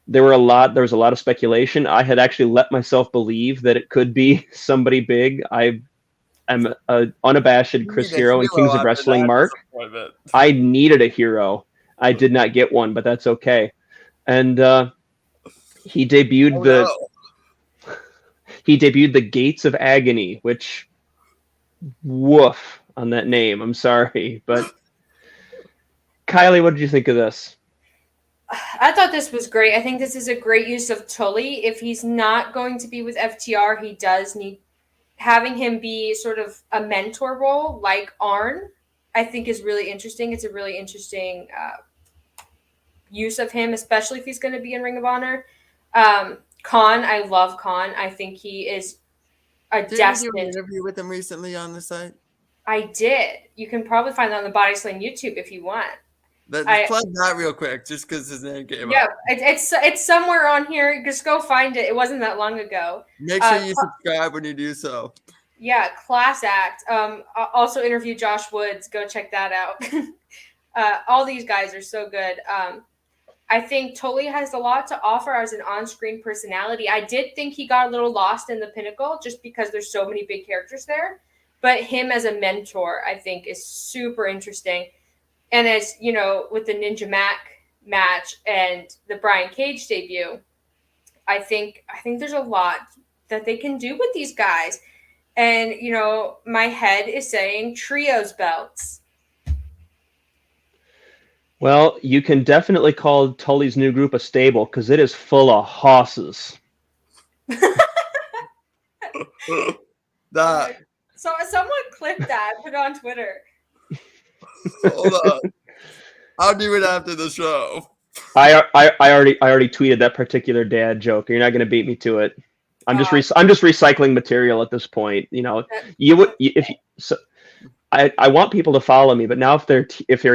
there was a lot of speculation. I had actually let myself believe that it could be somebody big. I am an unabashed Chris Hero and Kings of Wrestling Mark. I needed a hero. I did not get one, but that's okay. And he debuted the Gates of Agony, which woof on that name. I'm sorry, but Kiley, what did you think of this? I thought this was great. I think this is a great use of Tully. If he's not going to be with FTR, he does need having him be sort of a mentor role like Arn. I think is really interesting. It's a really interesting use of him, especially if he's going to be in Ring of Honor. Khan, I love Khan. I think he is Did you do an interview with him recently on the site? I did. You can probably find that on the Bodyslam YouTube if you want. Plug that real quick, just because his name came up. Yeah, it's somewhere on here. Just go find it. It wasn't that long ago. Make sure you subscribe when you do so. Yeah, class act. Also interviewed Josh Woods. Go check that out. All these guys are so good. I think Tully has a lot to offer as an on-screen personality. I did think he got a little lost in the Pinnacle just because there's so many big characters there. But him as a mentor, I think, is super interesting. And as, you know, with the Ninja Mac match and the Brian Cage debut, I think there's a lot that they can do with these guys. And, you know, my head is saying trios belts. Well, you can definitely call Tully's new group a stable because it is full of hosses. So someone clipped that, put it on Twitter. Hold on. I'll do it after the show. I already tweeted that particular dad joke. You're not going to beat me to it. I'm just recycling material at this point. You know, I want people to follow me, but now if they're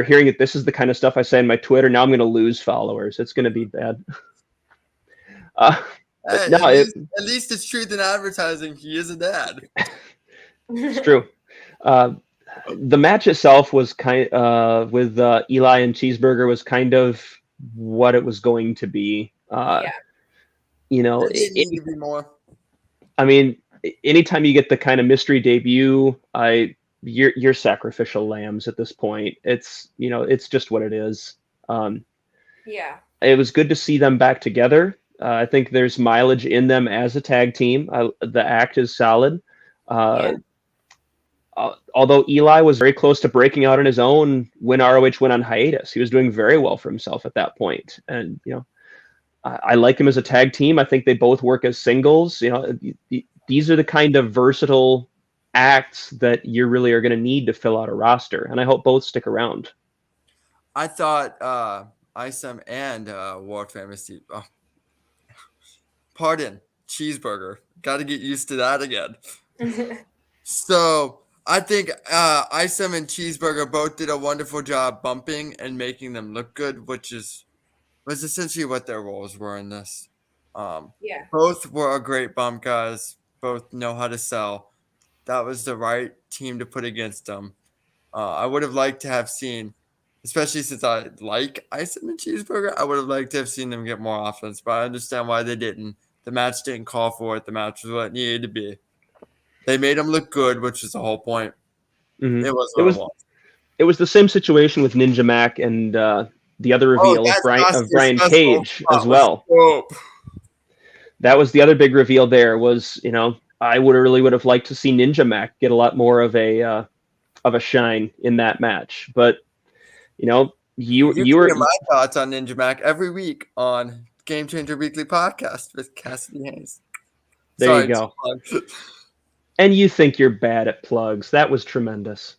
hearing it, this is the kind of stuff I say on my Twitter. Now I'm going to lose followers. It's going to be bad. At least it's truth in advertising. He is a dad. It's true. The match itself was with Eli and Cheeseburger was kind of what it was going to be. You know, It needed to be more. I mean, anytime you get the kind of mystery debut, you're sacrificial lambs at this point. It's, you know, it's just what it is. It was good to see them back together. I think there's mileage in them as a tag team. The act is solid. Although Eli was very close to breaking out on his own when ROH went on hiatus, he was doing very well for himself at that point. And, you know, I like him as a tag team. I think they both work as singles. You know, these are the kind of versatile acts that you really are going to need to fill out a roster. And I hope both stick around. I thought Isam and World Famous Cheeseburger. Got to get used to that again. So I think Isam and Cheeseburger both did a wonderful job bumping and making them look good, which was essentially what their roles were in this. Both were great bump guys. Both know how to sell. That was the right team to put against them. I would have liked to have seen, especially since I like Isam and Cheeseburger, I would have liked to have seen them get more offense, but I understand why they didn't. The match didn't call for it. The match was what it needed to be. They made them look good, which is the whole point. Mm-hmm. It was the same situation with Ninja Mac and the other reveal of Brian Cage as well. Dope. That was the other big reveal there was, you know, I would have liked to see Ninja Mac get a lot more of a shine in that match. But, you know, you were my thoughts on Ninja Mac every week on Game Changer Weekly Podcast with Cassidy Hayes. There you go. And you think you're bad at plugs. That was tremendous.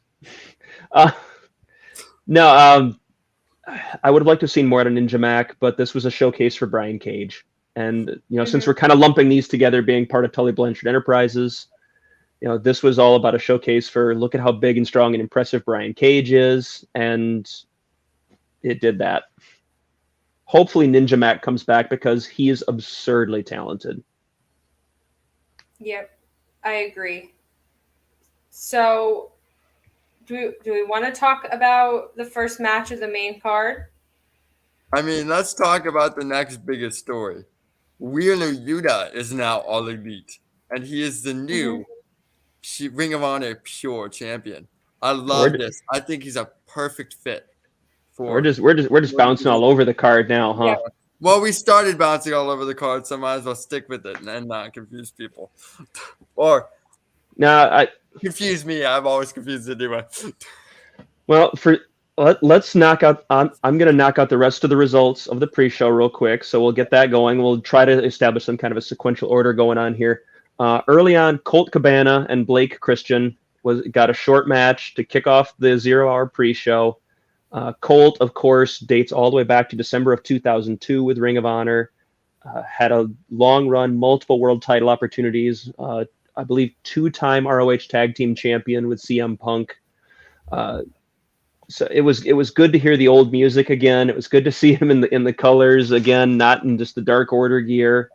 I would have liked to have seen more out of Ninja Mac, but this was a showcase for Brian Cage. And, you know, since we're kind of lumping these together, being part of Tully Blanchard Enterprises, you know, this was all about a showcase for look at how big and strong and impressive Brian Cage is. And it did that. Hopefully Ninja Mac comes back because he is absurdly talented. Yep, I agree. So do we want to talk about the first match of the main card? I mean, let's talk about the next biggest story. Wheeler Yuta is now All Elite, and he is the new Ring of Honor Pure Champion. I love this. I think he's a perfect fit. We're just bouncing all over the card now, huh? Yeah. Well, we started bouncing all over the card, so I might as well stick with it and not confuse people. Or confuse me. I've always confused it anyway. Well, let's knock out. I'm going to knock out the rest of the results of the pre-show real quick, so we'll get that going. We'll try to establish some kind of a sequential order going on here. Early on, Colt Cabana and Blake Christian got a short match to kick off the 0-hour pre-show. Colt, of course, dates all the way back to December of 2002 with Ring of Honor. Had a long run, multiple world title opportunities. I believe 2-time ROH Tag Team Champion with CM Punk. So it was good to hear the old music again. It was good to see him in the colors again, not in just the Dark Order gear.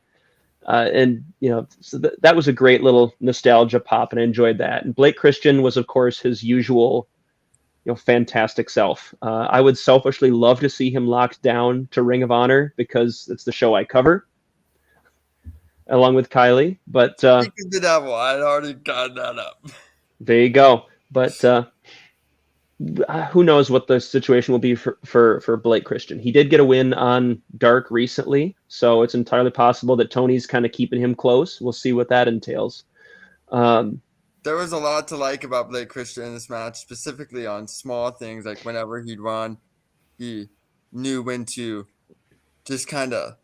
And you know, so that was a great little nostalgia pop, and I enjoyed that. And Blake Christian was, of course, his usual, you know, fantastic self. I would selfishly love to see him locked down to Ring of Honor because it's the show I cover, along with Kiley. But the devil, I'd already gotten that up. There you go. But who knows what the situation will be for Blake Christian. He did get a win on Dark recently, so it's entirely possible that Tony's kind of keeping him close. We'll see what that entails. There was a lot to like about Blake Christian in this match, specifically on small things, like whenever he'd run, he knew when to just kind of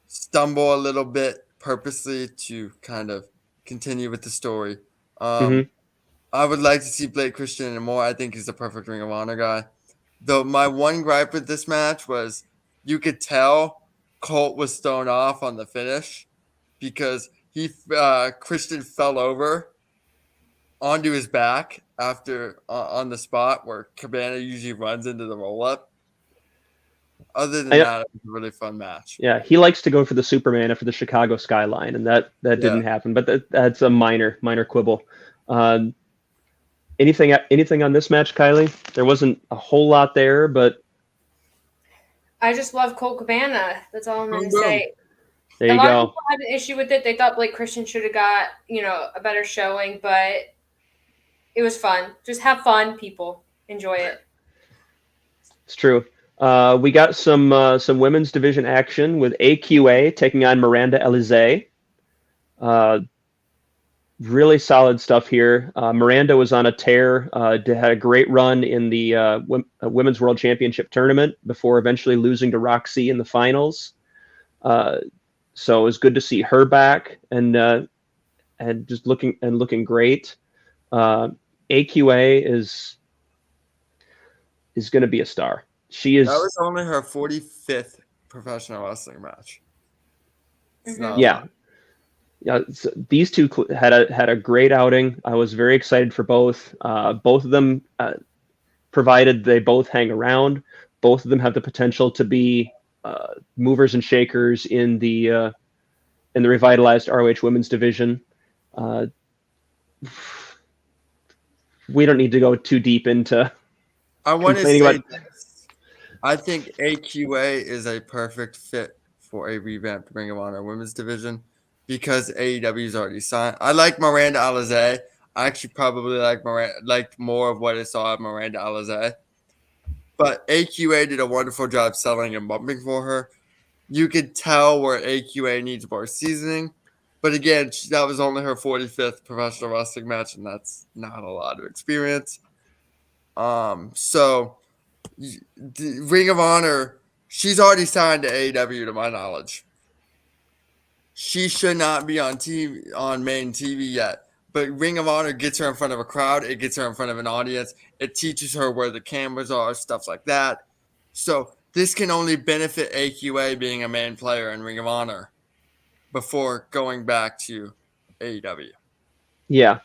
stumble a little bit purposely to kind of continue with the story. I would like to see Blake Christian more. I think he's the perfect Ring of Honor guy. Though my one gripe with this match was you could tell Colt was thrown off on the finish because Christian fell over onto his back after on the spot where Cabana usually runs into the roll-up. Other than that, it was a really fun match. Yeah, he likes to go for the Superman after the Chicago skyline, and that didn't happen. But that's a minor quibble. Anything on this match, Kiley? There wasn't a whole lot there, but I just love Colt Cabana. That's all I'm going to Boom, boom. say. There you a lot of go. people had an issue with it. They thought Blake Christian should have got, a better showing, but it was fun. Just have fun, people. Enjoy it. It's true. We got some women's division action with AQA taking on Miranda Elizae. Really solid stuff here. Miranda was on a tear, had a great run in the Women's World Championship tournament before eventually losing to Roxy in the finals. So it was good to see her back and just looking great. AQA is going to be a star. She is. That was only her 45th professional wrestling match. Yeah. So these two had a great outing. I was very excited for both. Both of them, provided they both hang around, both of them have the potential to be movers and shakers in the revitalized ROH women's division. We don't need to go too deep into. I want to say this. I think AQA is a perfect fit for a revamped Ring of Honor women's division because AEW's already signed. I like Miranda Elizae. I actually probably liked more of what I saw of Miranda Elizae. But AQA did a wonderful job selling and bumping for her. You could tell where AQA needs more seasoning. But again, that was only her 45th professional wrestling match, and that's not a lot of experience. So the Ring of Honor, she's already signed to AEW to my knowledge. She should not be on main TV yet. But Ring of Honor gets her in front of a crowd. It gets her in front of an audience. It teaches her where the cameras are, stuff like that. So this can only benefit AQA being a main player in Ring of Honor before going back to AEW. Yeah.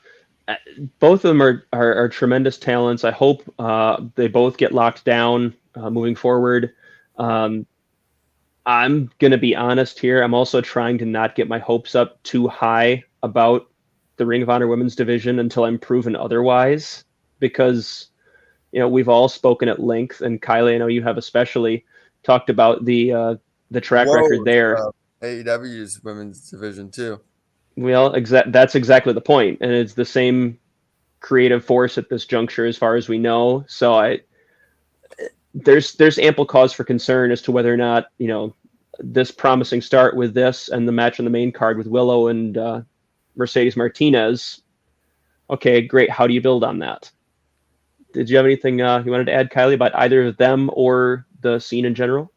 Both of them are tremendous talents. I hope they both get locked down moving forward. I'm going to be honest here. I'm also trying to not get my hopes up too high about the Ring of Honor women's division until I'm proven otherwise, because, we've all spoken at length, and Kiley, I know you have especially talked about the track record there. AEW's women's division too. Well, that's exactly the point, and it's the same creative force at this juncture as far as we know. So there's ample cause for concern as to whether or not, this promising start with this and the match on the main card with Willow and Mercedes Martinez. Okay, great. How do you build on that? Did you have anything you wanted to add, Kiley, about either of them or the scene in general?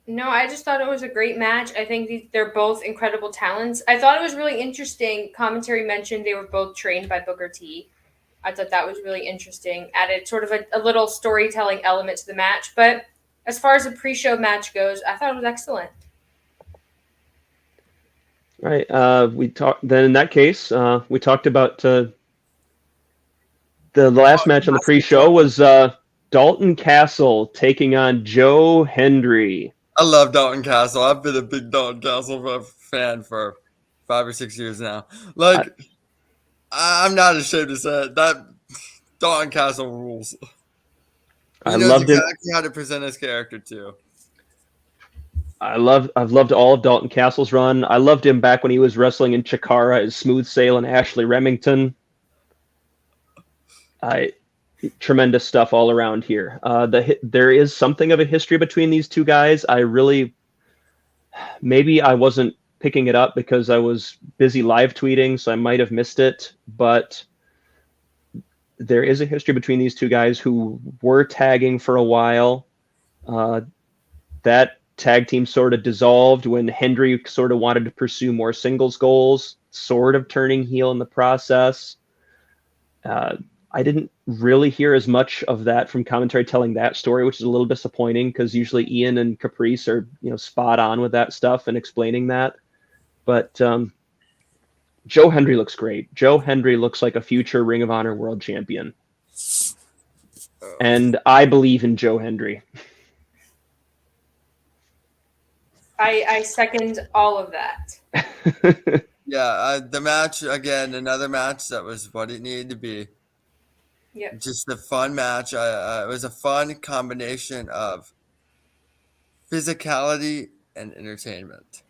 No, I just thought it was a great match. I think they're both incredible talents. I thought it was really interesting. Commentary mentioned they were both trained by Booker T. I thought that was really interesting. Added sort of a little storytelling element to the match. But as far as the pre-show match goes, I thought it was excellent. All right. Then in that case, we talked about the last match on the pre-show was Dalton Castle taking on Joe Hendry. I love Dalton Castle. I've been a big Dalton Castle fan for 5 or 6 years now. I'm not ashamed to say it. That Dalton Castle rules. He knows exactly how to present his character too. I've loved all of Dalton Castle's run. I loved him back when he was wrestling in Chikara as Smooth Sail and Ashley Remington. Tremendous stuff all around here. There is something of a history between these two guys. Maybe I wasn't picking it up because I was busy live tweeting, so I might have missed it. But there is a history between these two guys who were tagging for a while. That tag team sort of dissolved when Hendry sort of wanted to pursue more singles goals, sort of turning heel in the process. I didn't really hear as much of that from commentary telling that story, which is a little disappointing because usually Ian and Caprice are, spot on with that stuff and explaining that. But Joe Hendry looks great. Joe Hendry looks like a future Ring of Honor world champion. And I believe in Joe Hendry. I second all of that. Yeah, the match, again, another match that was what it needed to be. Yep. Just a fun match. It was a fun combination of physicality, and entertainment.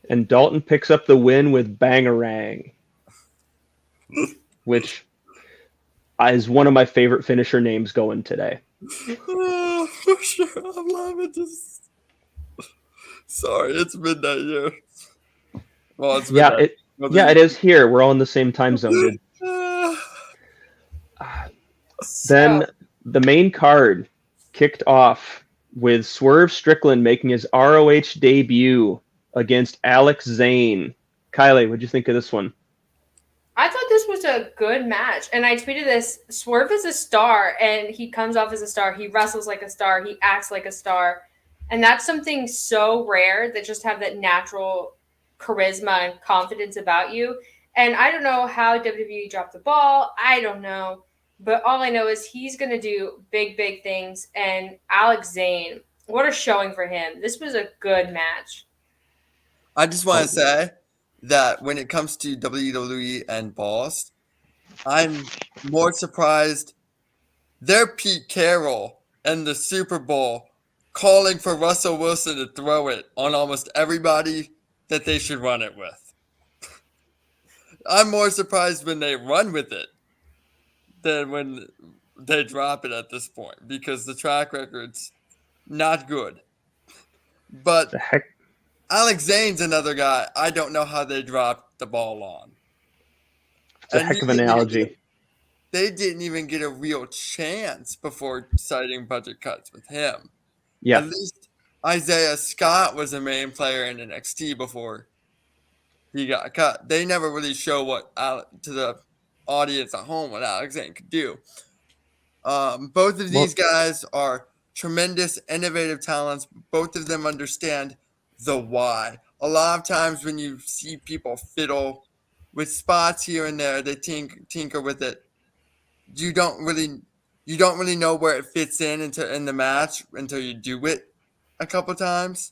And Dalton picks up the win with Bangarang, which is one of my favorite finisher names going today. Oh, for sure. I'm laughing just... Sorry, it's midnight here. Well, it's midnight. It is here. We're all in the same time zone, dude. Then the main card kicked off with Swerve Strickland making his ROH debut against Zane. Kiley, what'd you think of this one? I thought this was a good match. And I tweeted this. Swerve is a star, and he comes off as a star. He wrestles like a star. He acts like a star. And that's something so rare that just have that natural charisma and confidence about you. And I don't know how WWE dropped the ball. I don't know. But all I know is he's going to do big, big things. And Zane, what a showing for him. This was a good match. I just want to say that when it comes to WWE and balls, I'm more surprised they're Pete Carroll and the Super Bowl calling for Russell Wilson to throw it on almost everybody that they should run it with. I'm more surprised when they run with it than when they drop it at this point, because the track record's not good. But The heck? Zane's another guy I don't know how they dropped the ball on. It's a heck of an analogy. They didn't even get a real chance before citing budget cuts with him. Yeah. At least Isaiah Scott was the main player in NXT before he got cut. They never really show to the audience at home what Zane could do. Both of these guys are tremendous, innovative talents. Both of them understand the why. A lot of times when you see people fiddle with spots here and there, they tinker with it. You don't really know where it fits in the match until you do it a couple times.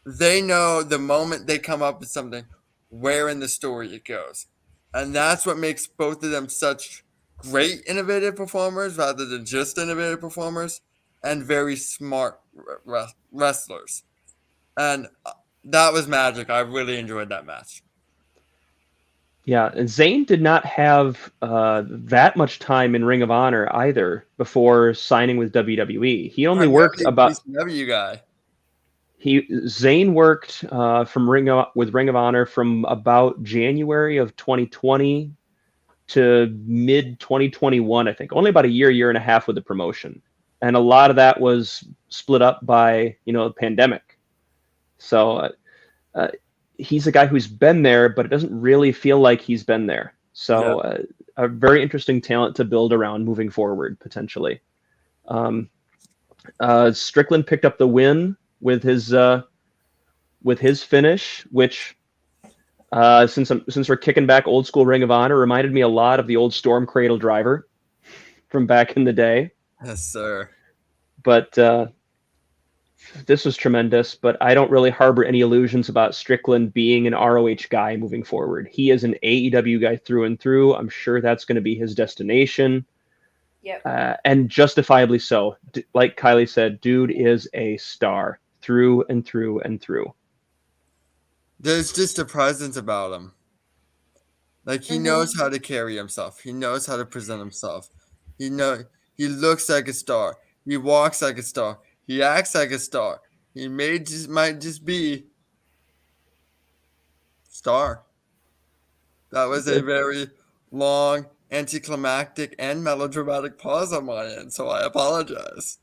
They know the moment they come up with something, where in the story it goes. And that's what makes both of them such great innovative performers rather than just innovative performers, and very smart wrestlers. And that was magic. I really enjoyed that match. Yeah, and Zane did not have that much time in Ring of Honor either before signing with WWE. He only worked about ECW guy. Zane worked with Ring of Honor from about January of 2020 to mid 2021, I think. Only about a year and a half with the promotion, and a lot of that was split up by the pandemic. So he's a guy who's been there, but it doesn't really feel like he's been there. So a very interesting talent to build around moving forward potentially. Strickland picked up the win with his finish, which since we're kicking back old school Ring of Honor, reminded me a lot of the old Storm Cradle Driver from back in the day. Yes, sir. But this was tremendous, but I don't really harbor any illusions about Strickland being an ROH guy moving forward. He is an AEW guy through and through. I'm sure that's going to be his destination. Yep. And justifiably so. Like Kiley said, dude is a star through and through and through. There's just a presence about him. Like, he knows how to carry himself. He knows how to present himself. He looks like a star. He walks like a star. He acts like a star. He might just be star. That was a very long, anticlimactic, and melodramatic pause on my end, so I apologize.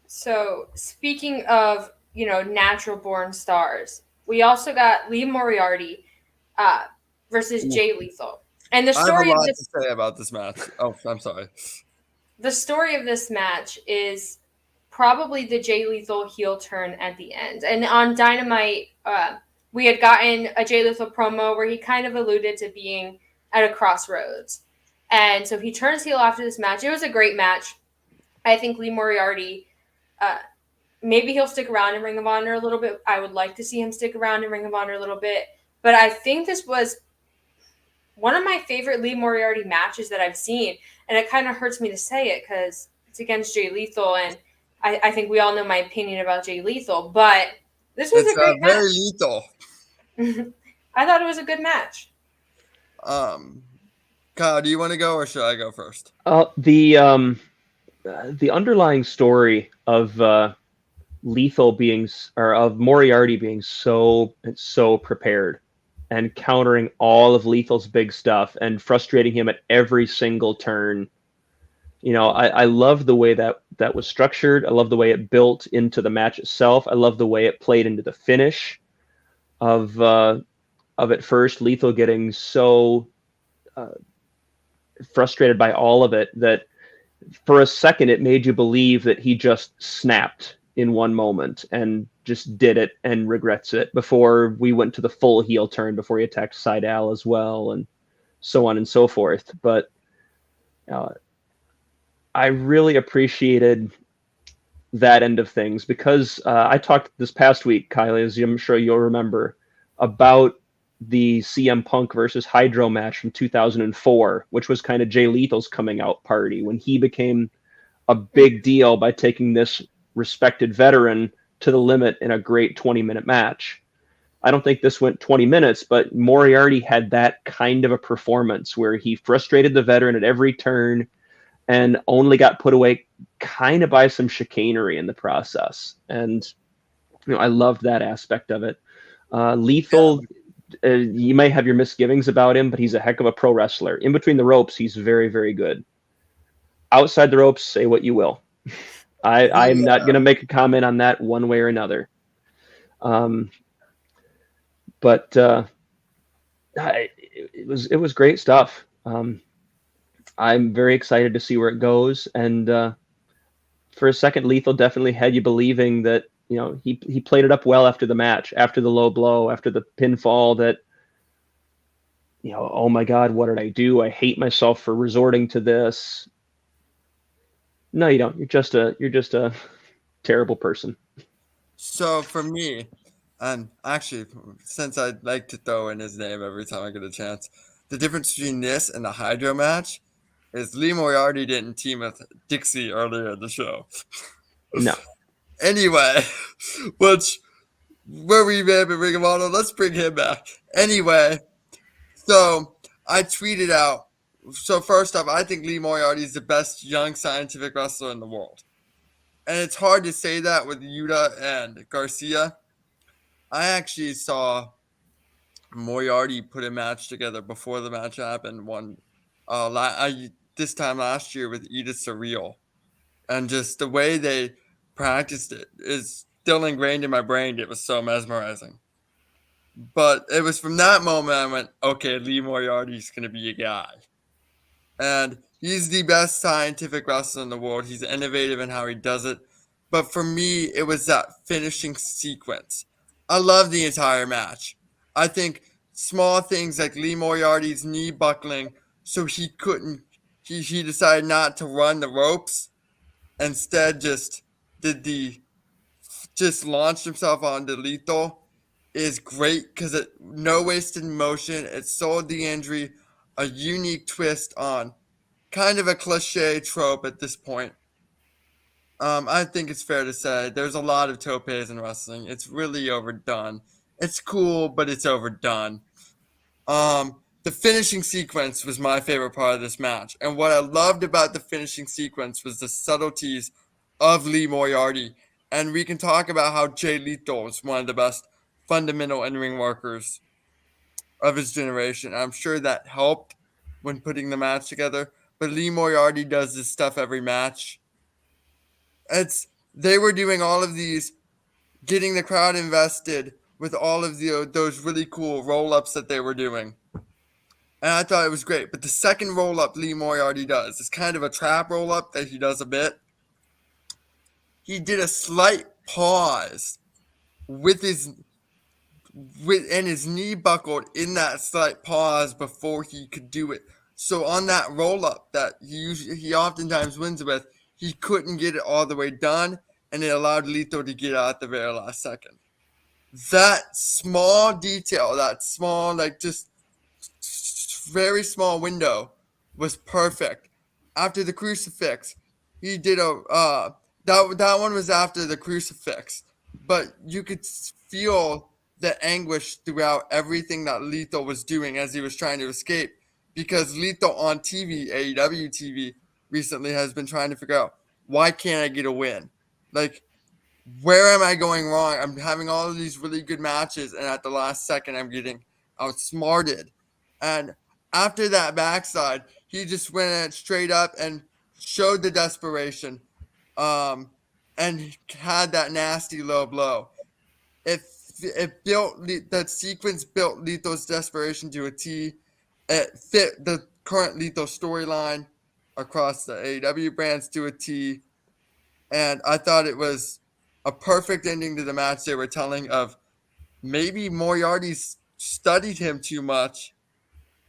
So, speaking of, natural born stars, we also got Lee Moriarty versus Jay Lethal. And the story I have a lot to say about this match. Oh, I'm sorry. The story of this match is probably the Jay Lethal heel turn at the end. And on Dynamite, we had gotten a Jay Lethal promo where he kind of alluded to being at a crossroads. And so he turns heel after this match. It was a great match. I think Lee Moriarty, maybe he'll stick around in Ring of Honor a little bit. I would like to see him stick around in Ring of Honor a little bit. But I think this was one of my favorite Lee Moriarty matches that I've seen. And it kind of hurts me to say it because it's against Jay Lethal. And I think we all know my opinion about Jay Lethal, but this was It's a great very match. lethal. I thought it was a good match. Kyle, do you want to go or should I go first? The underlying story of Lethal being, or of Moriarty being so prepared and countering all of Lethal's big stuff and frustrating him at every single turn. You know, I love the way that was structured. I love the way it built into the match itself. I love the way it played into the finish of at first Lethal getting so frustrated by all of it that for a second it made you believe that he just snapped in one moment and just did it and regrets it before we went to the full heel turn, before he attacked Seidel as well, and so on and so forth. But I really appreciated that end of things because I talked this past week, Kiley, as I'm sure you'll remember, about the CM Punk versus Hydro match from 2004, which was kind of Jay Lethal's coming out party when he became a big deal by taking this respected veteran to the limit in a great 20-minute match. I don't think this went 20 minutes, but Moriarty had that kind of a performance where he frustrated the veteran at every turn and only got put away kind of by some chicanery in the process. And I loved that aspect of it. Lethal, you may have your misgivings about him, but he's a heck of a pro wrestler. In between the ropes, he's very, very good. Outside the ropes, say what you will. I'm not going to make a comment on that one way or another. But it was great stuff. I'm very excited to see where it goes. And for a second, Lethal definitely had you believing that, you know, he played it up well after the match, after the low blow, after the pinfall, that, you know, oh my God, what did I do? I hate myself for resorting to this. No, you don't. You're just a terrible person. So for me, and actually, since I like to throw in his name every time I get a chance, the difference between this and the Hydro match is Lee Moriarty didn't team with Dixie earlier in the show. No. Anyway, where we may have been Ring of Honor, let's bring him back. Anyway, so I tweeted out, so first off, I think Lee Moriarty is the best young scientific wrestler in the world. And it's hard to say that with Yuta and Garcia. I actually saw Moriarty put a match together before the match happened this time last year with Edith Surreal. And just the way they practiced it is still ingrained in my brain. It was so mesmerizing. But it was from that moment I went, okay, Lee Moriarty's going to be a guy. And he's the best scientific wrestler in the world. He's innovative in how he does it. But for me, it was that finishing sequence. I love the entire match. I think small things like Lee Moriarty's knee buckling, so he decided not to run the ropes. Instead, just launched himself onto Lethal is great because no wasted motion. It sold the injury, a unique twist on kind of a cliche trope at this point. I think it's fair to say there's a lot of topes in wrestling. It's really overdone. It's cool, but it's overdone. The finishing sequence was my favorite part of this match. And what I loved about the finishing sequence was the subtleties of Lee Moriarty. And we can talk about how Jay Lethal is one of the best fundamental in-ring workers of his generation. I'm sure that helped when putting the match together. But Lee Moriarty does this stuff every match. They were doing all of these, getting the crowd invested with all of those really cool roll-ups that they were doing. And I thought it was great. But the second roll-up Lee Moriarty does is kind of a trap roll-up that he does a bit. He did a slight pause and his knee buckled in that slight pause before he could do it. So on that roll-up that he oftentimes wins with, he couldn't get it all the way done, and it allowed Lethal to get out at the very last second. That small detail, that small, just very small window was perfect. After the crucifix, he did That one was after the crucifix, but you could feel the anguish throughout everything that Lethal was doing as he was trying to escape, because Lethal on TV, AEW TV, recently has been trying to figure out, why can't I get a win? Like, where am I going wrong? I'm having all of these really good matches, and at the last second, I'm getting outsmarted. And after that backside, he just went straight up and showed the desperation, and had that nasty low blow. It built that sequence built Lethal's desperation to a T. It fit the current Lethal storyline across the AEW brands to a T. And I thought it was a perfect ending to the match they were telling of maybe Moriarty studied him too much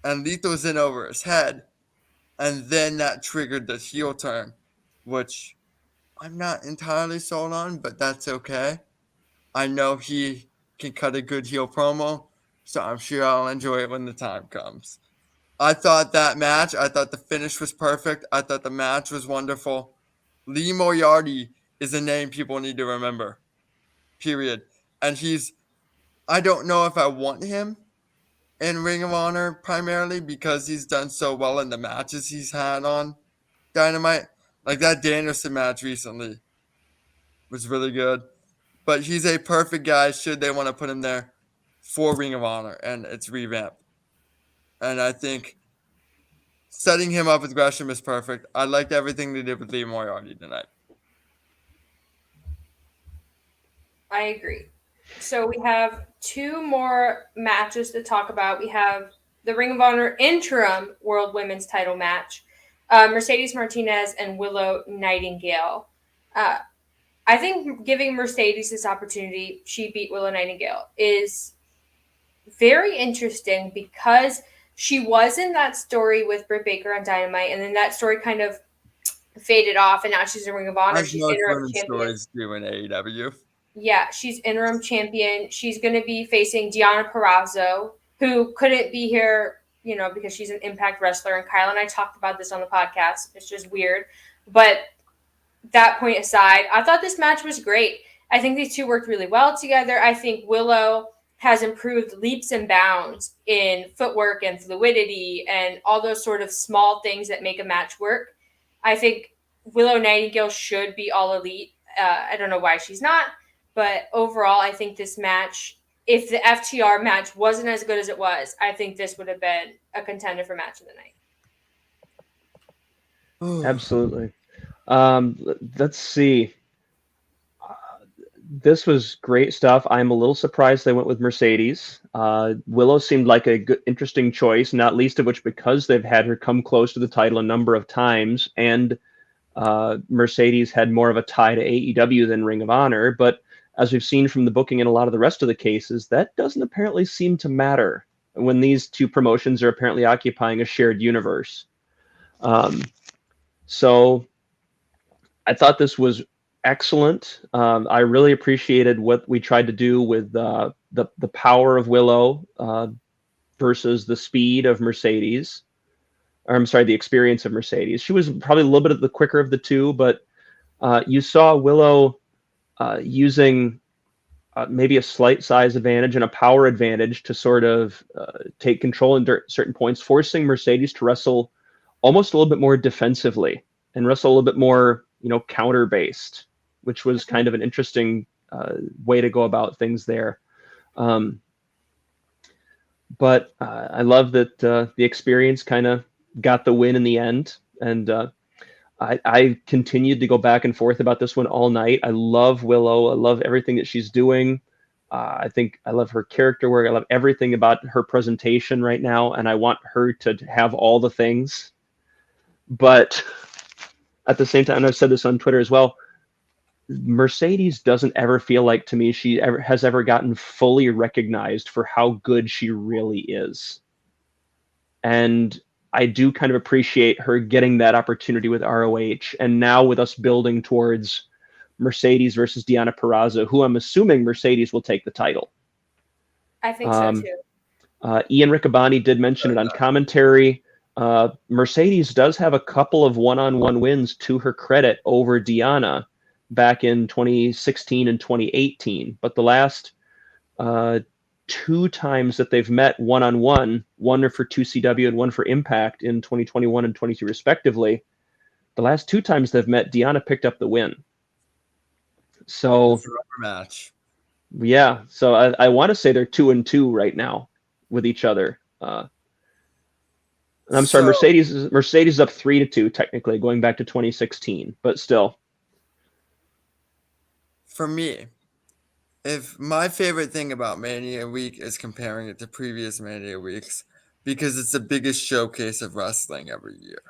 and Lethal's in over his head. And then that triggered the heel turn, which I'm not entirely sold on, but that's okay. I know he can cut a good heel promo, so I'm sure I'll enjoy it when the time comes. I thought the finish was perfect. I thought the match was wonderful. Lee Moriarty is a name people need to remember, period. And I don't know if I want him in Ring of Honor primarily because he's done so well in the matches he's had on Dynamite. Like that Danielson match recently was really good. But he's a perfect guy should they want to put him there for Ring of Honor and its revamp. And I think setting him up with Gresham is perfect. I liked everything they did with Lee Moriarty tonight. I agree. So we have two more matches to talk about. We have the Ring of Honor interim World Women's title match. Mercedes Martinez and Willow Nightingale. I think giving Mercedes this opportunity, she beat Willow Nightingale, is very interesting because she was in that story with Britt Baker on Dynamite, and then that story kind of faded off, and now she's in Ring of Honor. She's interim champion. Stories do in AEW. Yeah, she's interim champion. She's going to be facing Diana Perazo, who couldn't be here, because she's an Impact wrestler. And Kyle and I talked about this on the podcast. It's just weird. But that point aside, I thought this match was great. I think these two worked really well together. I think Willow has improved leaps and bounds in footwork and fluidity and all those sort of small things that make a match work. I think Willow Nightingale should be all elite. I don't know why she's not. But overall, I think this match, if the FTR match wasn't as good as it was, I think this would have been a contender for match of the night. Absolutely. Let's see. This was great stuff. I'm a little surprised they went with Mercedes. Willow seemed like a good, interesting choice, not least of which because they've had her come close to the title a number of times, and Mercedes had more of a tie to AEW than Ring of Honor. But as we've seen from the booking in a lot of the rest of the cases, that doesn't apparently seem to matter when these two promotions are apparently occupying a shared universe. So I thought this was excellent. I really appreciated what we tried to do with the power of Willow versus the speed of Mercedes. Or I'm sorry, the experience of Mercedes. She was probably a little bit of the quicker of the two, but you saw Willow using maybe a slight size advantage and a power advantage to sort of take control in certain points, forcing Mercedes to wrestle almost a little bit more defensively and wrestle a little bit more, counter-based, which was kind of an interesting way to go about things there. But I love that the experience kind of got the win in the end, and I continued to go back and forth about this one all night. I love Willow. I love everything that she's doing. I think I love her character work. I love everything about her presentation right now, and I want her to have all the things. But at the same time, and I've said this on Twitter as well, Mercedes doesn't ever feel like, to me, she has ever gotten fully recognized for how good she really is. And I do kind of appreciate her getting that opportunity with ROH, and now with us building towards Mercedes versus Diana Perazo, who I'm assuming Mercedes will take the title. I think so too. Ian Riccaboni did mention it on commentary. Mercedes does have a couple of one-on-one wins to her credit over Diana, back in 2016 and 2018. But the last 2 times that they've met one-on-one, one for 2CW and one for Impact in 2021 and 22 respectively, the last 2 times they've met, Diana picked up the win. So it's a rubber match. Yeah, so I want to say they're 2-2 right now with each other. And I'm sorry, Mercedes is up 3-2 technically, going back to 2016, but still. For me, if my favorite thing about Mania Week is comparing it to previous Mania Weeks, because it's the biggest showcase of wrestling every year.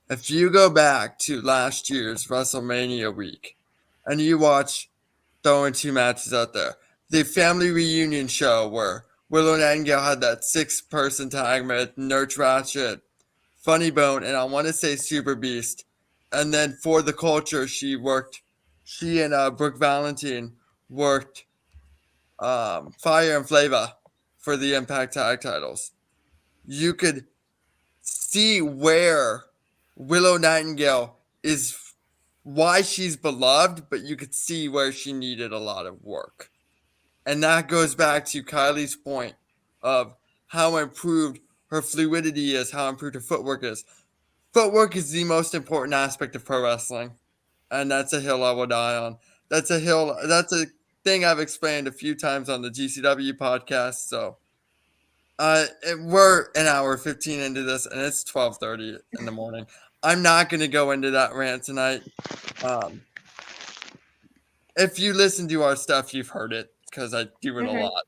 If you go back to last year's WrestleMania week and you watch, throwing 2 matches out there, the family reunion show where Willow Nightingale had that 6-person tag with Nurse Ratchet, Funny Bone, and I want to say Super Beast. And then for the culture, she and Brooke Valentine worked Fire and Flava for the Impact tag titles. You could see where Willow Nightingale is, why she's beloved, but you could see where she needed a lot of work. And that goes back to Kiley's point of how improved her fluidity is, how improved her footwork is. Footwork is the most important aspect of pro wrestling. And that's a hill I will die on. That's a thing I've explained a few times on the GCW podcast. So we're an hour 15 into this, and it's 12:30 in the morning. I'm not going to go into that rant tonight. If you listen to our stuff, you've heard it because I do it a lot.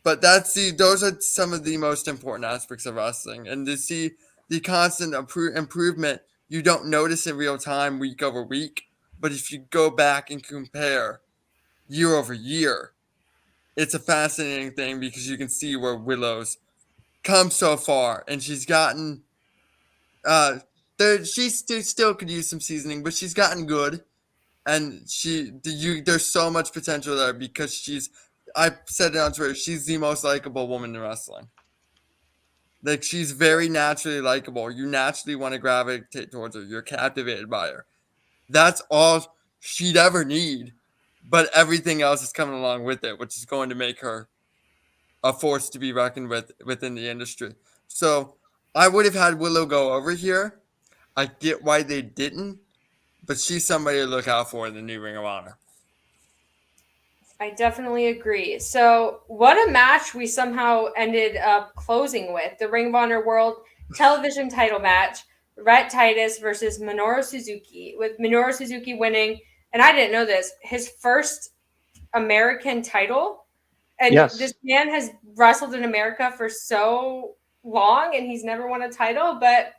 But those are some of the most important aspects of wrestling, and to see the constant improvement, you don't notice in real time week over week. But if you go back and compare year over year, it's a fascinating thing because you can see where Willow's come so far, and she's gotten she still could use some seasoning, but she's gotten good, and there's so much potential there because I said it on Twitter, she's the most likable woman in wrestling. Like, she's very naturally likable. You naturally want to gravitate towards her. You're captivated by her. That's all she'd ever need, but everything else is coming along with it, which is going to make her a force to be reckoned with within the industry. So I would have had Willow go over here. I get why they didn't, but she's somebody to look out for in the new Ring of Honor. I definitely agree. So what a match we somehow ended up closing with. The Ring of Honor World Television title match, Rhett Titus versus Minoru Suzuki, with Minoru Suzuki winning, and I didn't know this, his first American title. And This man has wrestled in America for so long, and he's never won a title, but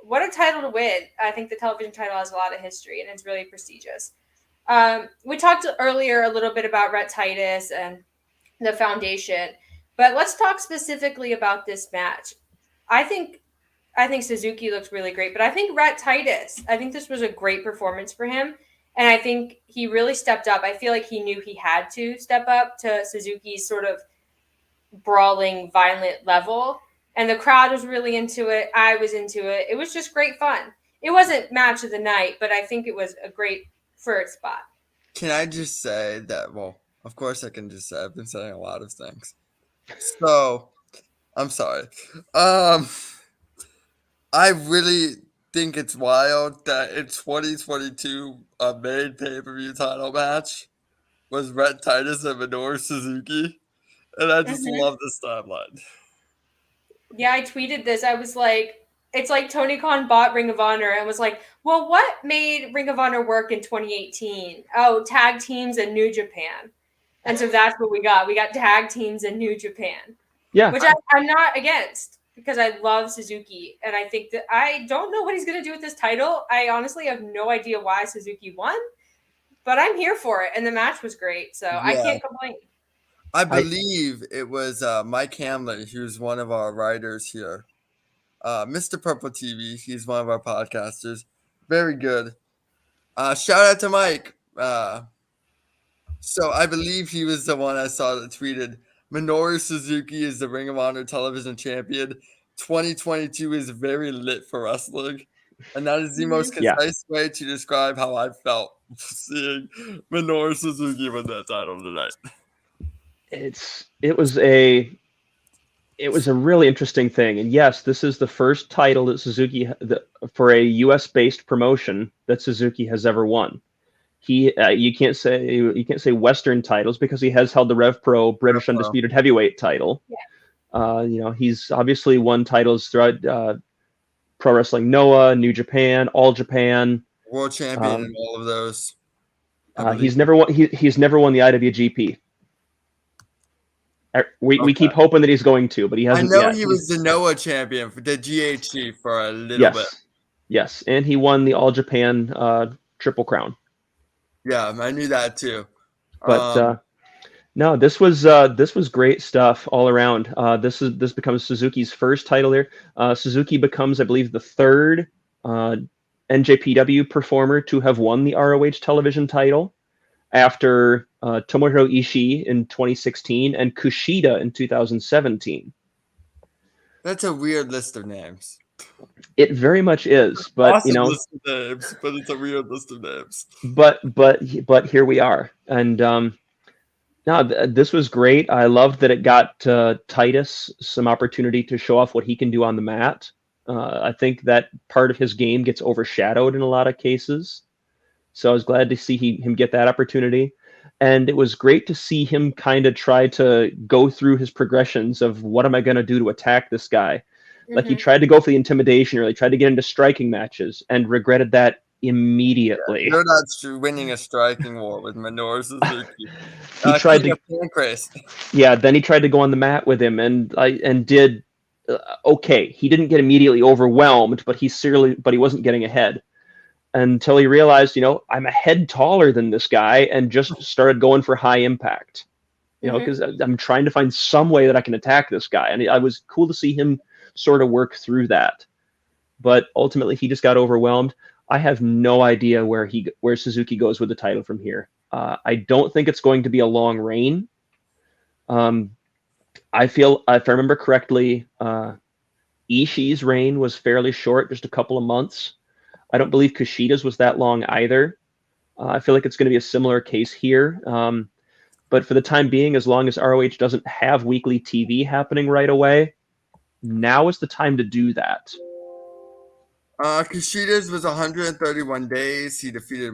what a title to win. I think the television title has a lot of history, and it's really prestigious. We talked earlier a little bit about Rhett Titus and the foundation, but let's talk specifically about this match. I think Suzuki looks really great, but I think Rhett Titus, I think this was a great performance for him, and I think he really stepped up. I feel like he knew he had to step up to Suzuki's sort of brawling, violent level, and the crowd was really into it. I was into it. It was just great fun. It wasn't match of the night, but I think it was a great first spot. Can I just say that, well, of course I can just say I've been saying a lot of things. So, I'm sorry. I really think it's wild that in 2022, a main pay-per-view title match was Rhett Titus and Minoru Suzuki. And I just love this timeline. Yeah, I tweeted this. I was like, it's like Tony Khan bought Ring of Honor and was like, well, what made Ring of Honor work in 2018? Oh, tag teams and New Japan. And so that's what we got. We got tag teams and New Japan. Yeah. Which I'm not against because I love Suzuki. And I think that I don't know what he's going to do with this title. I honestly have no idea why Suzuki won, but I'm here for it. And the match was great. So I can't complain. I believe it was Mike Hamlin, who's one of our writers here. Mr. Purple TV, he's one of our podcasters. Very good. Shout out to Mike. So I believe he was the one I saw that tweeted, Minoru Suzuki is the Ring of Honor television champion. 2022 is very lit for wrestling. And that is the most concise way to describe how I felt seeing Minoru Suzuki win that title tonight. It was a really interesting thing, and yes, this is the first title that Suzuki for a U.S.-based promotion that Suzuki has ever won. You can't say Western titles because he has held the Rev Pro British Undisputed Heavyweight title. Yeah. He's obviously won titles throughout Pro Wrestling Noah, New Japan, All Japan, world champion in all of those. He's never won. He's never won the IWGP. We keep hoping that he's going to, but he hasn't. I know he was the Noah champion for the GHC for a little bit. Yes, and he won the All Japan Triple Crown. Yeah, I knew that too. But no, this was great stuff all around. This becomes Suzuki's first title here. Suzuki becomes, I believe, the third NJPW performer to have won the ROH television title, after Tomohiro Ishii in 2016 and Kushida in 2017. That's a weird list of names. It very much is, but awesome list of names, but it's a weird list of names. But here we are, and this was great. I loved that it got Titus some opportunity to show off what he can do on the mat. I think that part of his game gets overshadowed in a lot of cases. So I was glad to see him get that opportunity. And it was great to see him kind of try to go through his progressions of what am I going to do to attack this guy? Mm-hmm. Like he tried to go for the intimidation, or he tried to get into striking matches and regretted that immediately. You're not winning a striking war with Minoru Suzuki. He tried to, then he tried to go on the mat with him and did okay. He didn't get immediately overwhelmed, but he wasn't getting ahead. Until he realized, I'm a head taller than this guy, and just started going for high impact, because I'm trying to find some way that I can attack this guy. And it was cool to see him sort of work through that. But ultimately, he just got overwhelmed. I have no idea where Suzuki goes with the title from here. I don't think it's going to be a long reign. I feel, if I remember correctly, Ishii's reign was fairly short, just a couple of months. I don't believe Kushida's was that long either. I feel like it's going to be a similar case here. But for the time being, as long as ROH doesn't have weekly TV happening right away, now is the time to do that. Kushida's was 131 days. He defeated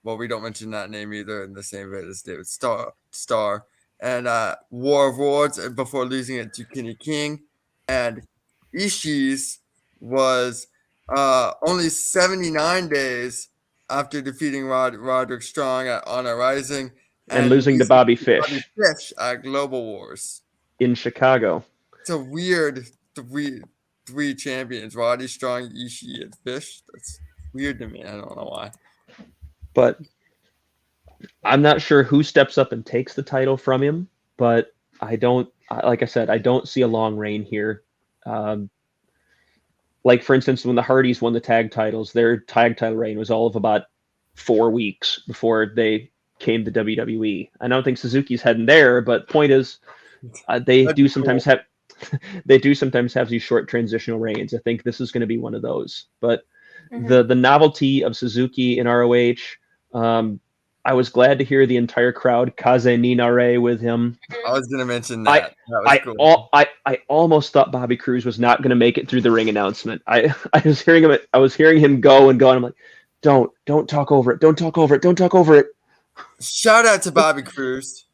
we don't mention that name either, in the same way as David Starr. And War of Worlds before losing it to Kenny King. And Ishii's was only 79 days after defeating Roderick Strong at Honor Rising and losing to Bobby Fish at Global Wars in Chicago. It's a weird three champions: Roddy, Strong, Ishii, and Fish. That's weird to me. I don't know why. But I'm not sure who steps up and takes the title from him. But like I said, I don't see a long reign here. Like, for instance, when the Hardys won the tag titles, their tag title reign was all of about 4 weeks before they came to WWE. I don't think Suzuki's heading there, but point is, they do sometimes have these short transitional reigns. I think this is going to be one of those. But the novelty of Suzuki in ROH, I was glad to hear the entire crowd Kaze Ninare with him. I was going to mention that. Cool. I almost thought Bobby Cruz was not going to make it through the ring announcement. I was hearing him go, and I'm like, don't talk over it. Don't talk over it. Don't talk over it. Shout out to Bobby Cruz.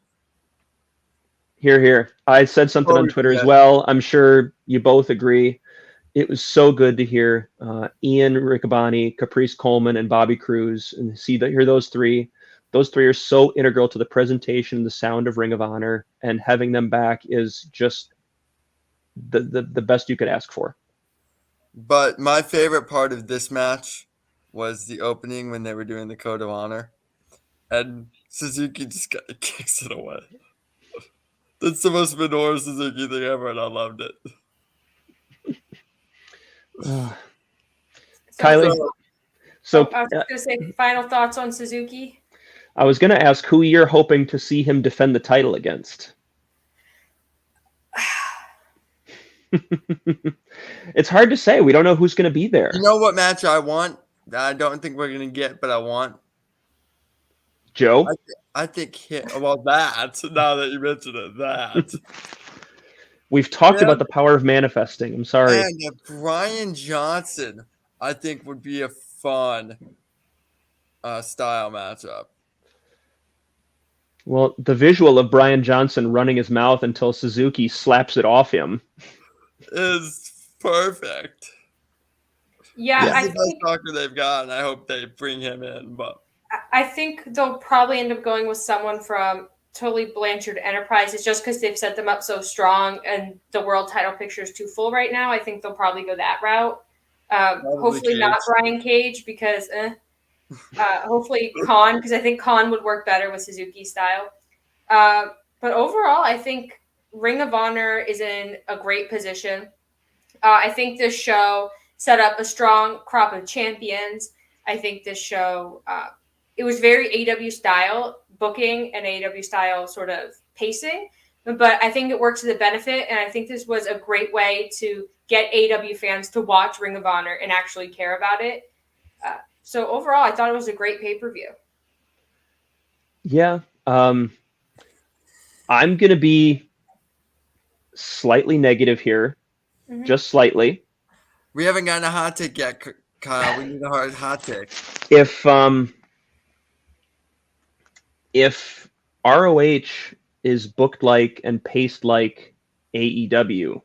Here. I said something on Twitter as well. I'm sure you both agree. It was so good to hear Ian Riccaboni, Caprice Coleman, and Bobby Cruz, and hear those three. Those three are so integral to the presentation, the sound of Ring of Honor, and having them back is just the best you could ask for. But my favorite part of this match was the opening when they were doing the Code of Honor, and Suzuki just kicks it away. That's the most Minoru Suzuki thing ever, and I loved it. Kiley. So I was going to say final thoughts on Suzuki. I was going to ask who you're hoping to see him defend the title against. it's hard to say. We don't know who's going to be there. You know what match I want? I don't think we're going to get, but I want. Joe? I think now that you mentioned it, that. We've talked about the power of manifesting. I'm sorry. And Brian Johnson, I think, would be a fun style matchup. Well, the visual of Brian Johnson running his mouth until Suzuki slaps it off him is perfect. Yeah, He's the best talker they've got, and I hope they bring him in. But I think they'll probably end up going with someone from Tully Blanchard Enterprises just because they've set them up so strong and the world title picture is too full right now. I think they'll probably go that route. Hopefully not Brian Cage because hopefully Khan, because I think Khan would work better with Suzuki style. But overall, I think Ring of Honor is in a great position. I think this show set up a strong crop of champions. I think this show, it was very AEW style booking and AEW style sort of pacing, but I think it worked to the benefit. And I think this was a great way to get AEW fans to watch Ring of Honor and actually care about it. So overall, I thought it was a great pay-per-view. Yeah. I'm going to be slightly negative here, just slightly. We haven't gotten a hot take yet, Kyle. We need a hot take. If ROH is booked like and paced like AEW,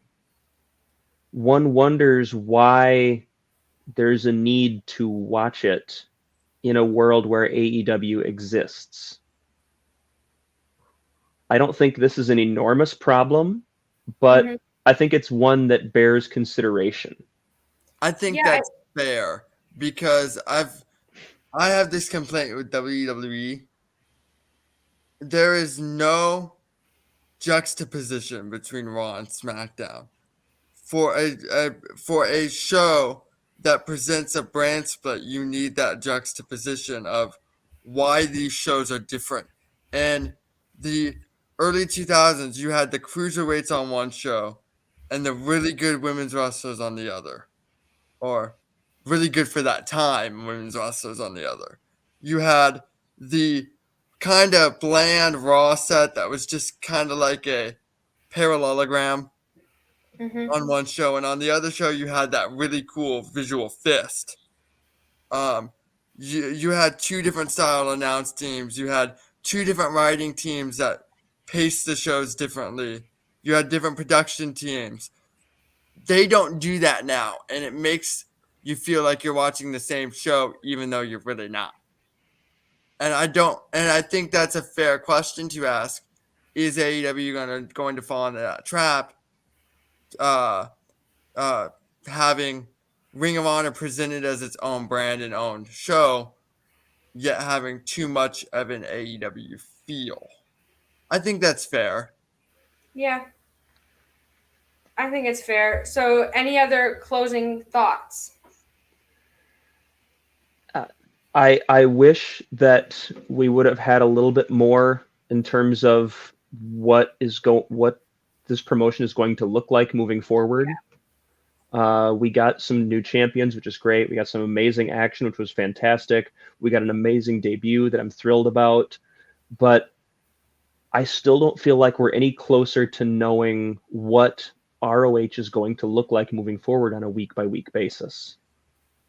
one wonders why there's a need to watch it in a world where AEW exists. I don't think this is an enormous problem, but I think it's one that bears consideration. I think that's fair because I have this complaint with WWE. There is no juxtaposition between Raw and SmackDown for a show that presents a brand split. You need that juxtaposition of why these shows are different. And the early 2000s, you had the cruiserweights on one show and the really good women's wrestlers on the other. Or really good for that time women's wrestlers on the other. You had the kind of bland Raw set that was just kind of like a parallelogram on one show, and on the other show you had that really cool visual fist. You had two different style announce teams. You had two different writing teams that paced the shows differently. You had different production teams. They don't do that now, and it makes you feel like you're watching the same show, even though you're really not. And I think that's a fair question to ask. Is AEW going to fall into that trap? Having Ring of Honor presented as its own brand and own show, yet having too much of an AEW feel. I think that's fair. Yeah. I think it's fair. So any other closing thoughts? I wish that we would have had a little bit more in terms of what this promotion is going to look like moving forward. We got some new champions, which is great. We got some amazing action, which was fantastic. We got an amazing debut that I'm thrilled about. But I still don't feel like we're any closer to knowing what ROH is going to look like moving forward on a week-by-week basis.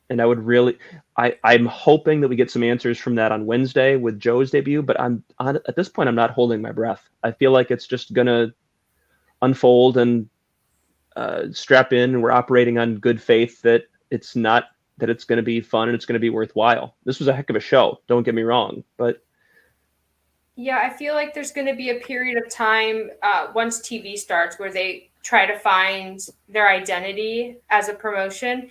And I'm hoping that we get some answers from that on Wednesday with Joe's debut, but at this point, I'm not holding my breath. I feel like it's just going to unfold and strap in, and we're operating on good faith that it's going to be fun and it's going to be worthwhile. This was a heck of a show, don't get me wrong, but yeah, I feel like there's going to be a period of time once TV starts where they try to find their identity as a promotion.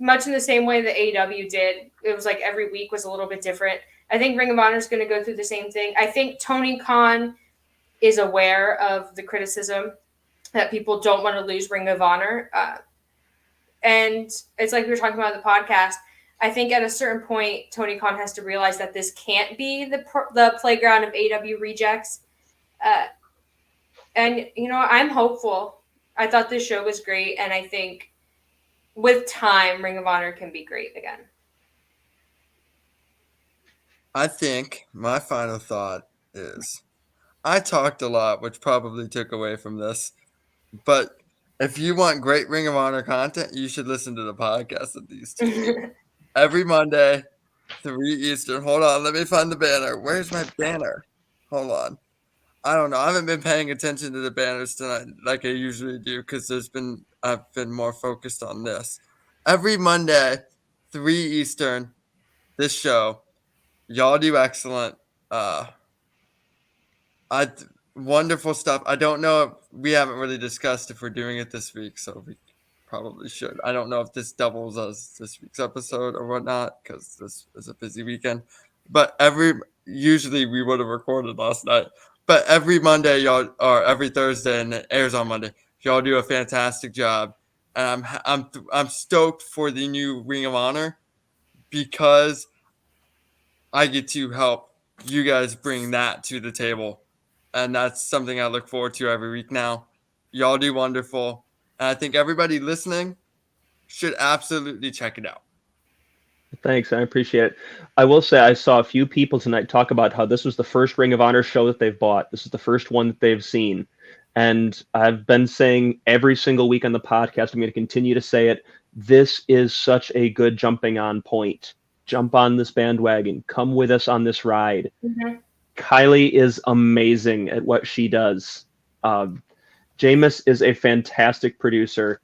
Much in the same way that AEW did. It was like every week was a little bit different. I think Ring of Honor is going to go through the same thing. I think Tony Khan is aware of the criticism that people don't want to lose Ring of Honor. And it's like we were talking about in the podcast. I think at a certain point, Tony Khan has to realize that this can't be the playground of AEW rejects. And, I'm hopeful. I thought this show was great, and I think with time, Ring of Honor can be great again. I think my final thought is I talked a lot, which probably took away from this. But if you want great Ring of Honor content, you should listen to the podcast of these two. Every Monday, 3 Eastern. Hold on, let me find the banner. Where's my banner? Hold on. I don't know. I haven't been paying attention to the banners tonight like I usually do because I've been more focused on this. Every Monday, 3 Eastern, this show. Y'all do excellent. Wonderful stuff. I don't know if we haven't really discussed if we're doing it this week, so we probably should. I don't know if this doubles as this week's episode or whatnot because this is a busy weekend. But usually we would have recorded last night. But every Monday, y'all, or every Thursday, and it airs on Monday, y'all do a fantastic job. And I'm stoked for the new Ring of Honor because I get to help you guys bring that to the table. And that's something I look forward to every week now. Y'all do wonderful. And I think everybody listening should absolutely check it out. Thanks. I appreciate it. I will say I saw a few people tonight talk about how this was the first Ring of Honor show that they've bought. This is the first one that they've seen. And I've been saying every single week on the podcast, I'm going to continue to say it. This is such a good jumping on point. Jump on this bandwagon. Come with us on this ride. Mm-hmm. Kiley is amazing at what she does. Jameus is a fantastic producer.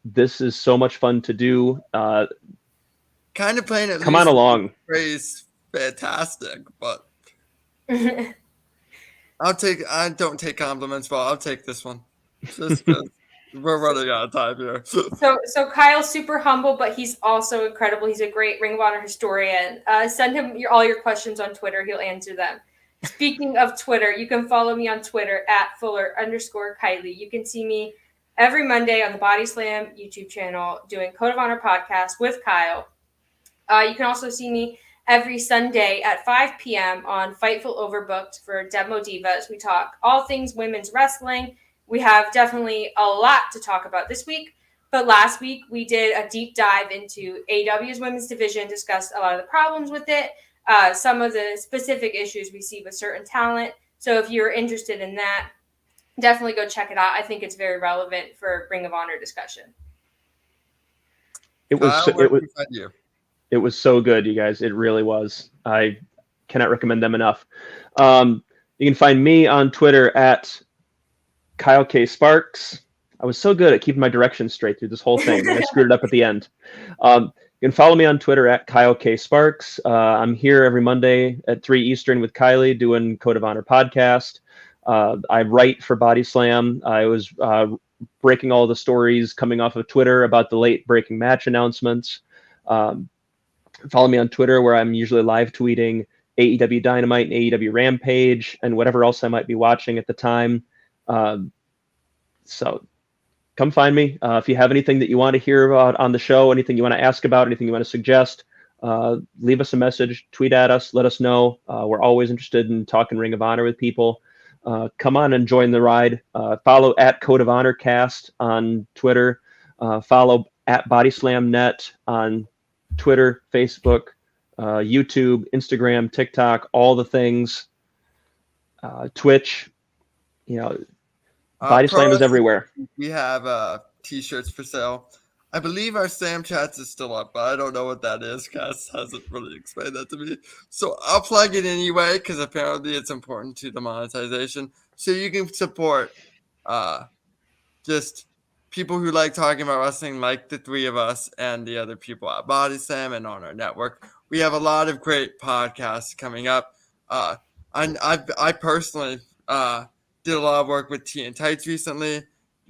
This is so much fun to do. Kind of playing it. Come on along. Phrase fantastic, but I don't take compliments, but I'll take this one. Just we're running out of time here. So Kyle's super humble, but he's also incredible. He's a great Ring of Honor historian. Send him all your questions on Twitter. He'll answer them. Speaking of Twitter, you can follow me on Twitter at Fuller_Kiley. You can see me every Monday on the Bodyslam YouTube channel doing Code of Honor podcast with Kyle. You can also see me every Sunday at 5 p.m. on Fightful Overbooked for Demo Divas. We talk all things women's wrestling. We have definitely a lot to talk about this week. But last week, we did a deep dive into AEW's women's division, discussed a lot of the problems with it, some of the specific issues we see with certain talent. So if you're interested in that, definitely go check it out. I think it's very relevant for Ring of Honor discussion. It was so good, you guys. It really was. I cannot recommend them enough. You can find me on Twitter at Kyle K. Sparks. I was so good at keeping my directions straight through this whole thing. I screwed it up at the end. You can follow me on Twitter at Kyle K. Sparks. I'm here every Monday at 3 Eastern with Kiley doing Code of Honor podcast. I write for Bodyslam. I was breaking all the stories coming off of Twitter about the late breaking match announcements. Follow me on Twitter where I'm usually live tweeting AEW Dynamite and AEW Rampage and whatever else I might be watching at the time. So come find me. If you have anything that you want to hear about on the show, anything you want to ask about, anything you want to suggest, leave us a message, tweet at us, let us know. We're always interested in talking Ring of Honor with people. Come on and join the ride. Follow at Code of Honor Cast on Twitter. Follow at BodyslamNet on Twitter, Facebook, YouTube, Instagram, TikTok, all the things. Twitch, Bodyslam is everywhere. We have t-shirts for sale. I believe our Sam Chats is still up, but I don't know what that is. Cass hasn't really explained that to me. So I'll plug it anyway because apparently it's important to the monetization. So you can support just people who like talking about wrestling like the three of us and the other people at Bodyslam and on our network. We have a lot of great podcasts coming up. I personally did a lot of work with Tea and Tights recently.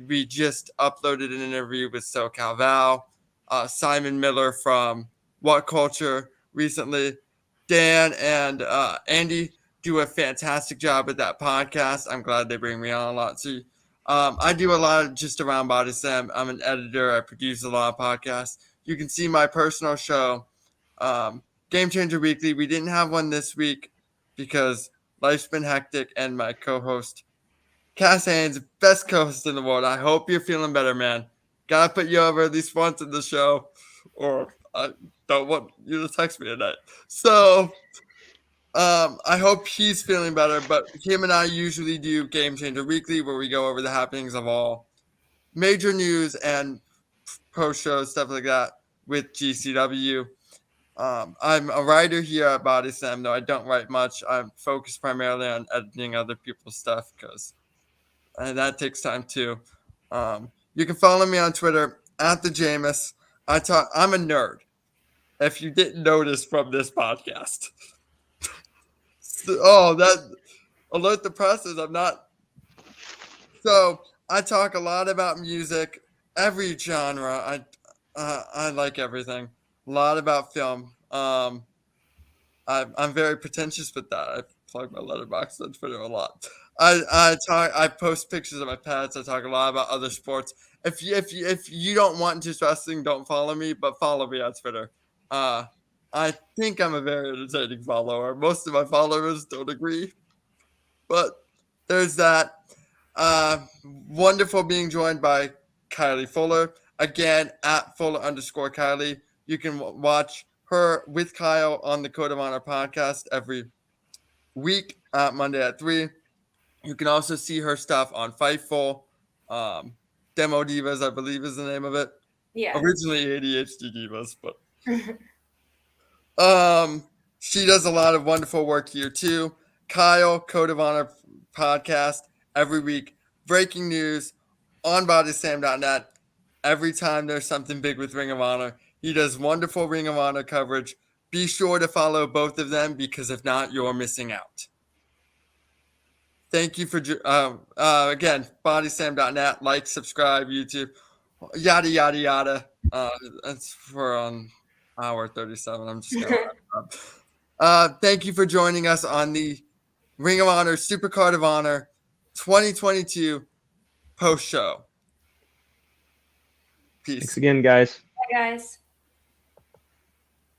We just uploaded an interview with SoCal Val, Simon Miller from What Culture recently. Dan and Andy do a fantastic job with that podcast. I'm glad they bring me on a lot too. I do a lot of just around Bodyslam. I'm an editor. I produce a lot of podcasts. You can see my personal show, Game Changer Weekly. We didn't have one this week because life's been hectic, and my co-host, Cass Haynes, best co-host in the world. I hope you're feeling better, man. Gotta put you over at least once in the show, or I don't want you to text me tonight. So, I hope he's feeling better, but him and I usually do Game Changer Weekly, where we go over the happenings of all major news and post-show stuff like that with GCW. I'm a writer here at Bodyslam, though I don't write much. I'm focused primarily on editing other people's stuff because that takes time too. You can follow me on Twitter at the Jameus. I'm a nerd. If you didn't notice from this podcast, that alert the presses. I'm not. So I talk a lot about music, every genre. I like everything. A lot about film. I'm very pretentious with that. I plug my letterbox on Twitter a lot. I post pictures of my pets. I talk a lot about other sports. If you don't want to wrestling, don't follow me, but follow me on Twitter. I think I'm a very entertaining follower. Most of my followers don't agree, but there's that. Wonderful being joined by Kiley Fuller. Again, at Fuller_Kiley. You can watch her with Kyle on the Code of Honor podcast every week, Monday at 3. You can also see her stuff on Fightful. Demo Divas, I believe, is the name of it. Yeah. Originally ADHD Divas, but she does a lot of wonderful work here too. Kyle, Code of Honor podcast every week. Breaking news on bodyslam.net. Every time there's something big with Ring of Honor, he does wonderful Ring of Honor coverage. Be sure to follow both of them because if not, you're missing out. Thank you for, again, bodyslam.net. Like, subscribe, YouTube, yada, yada, yada. That's for hour 37. I'm just going to wrap it up. Thank you for joining us on the Ring of Honor Supercard of Honor 2022 post show. Peace. Thanks again, guys. Bye, guys.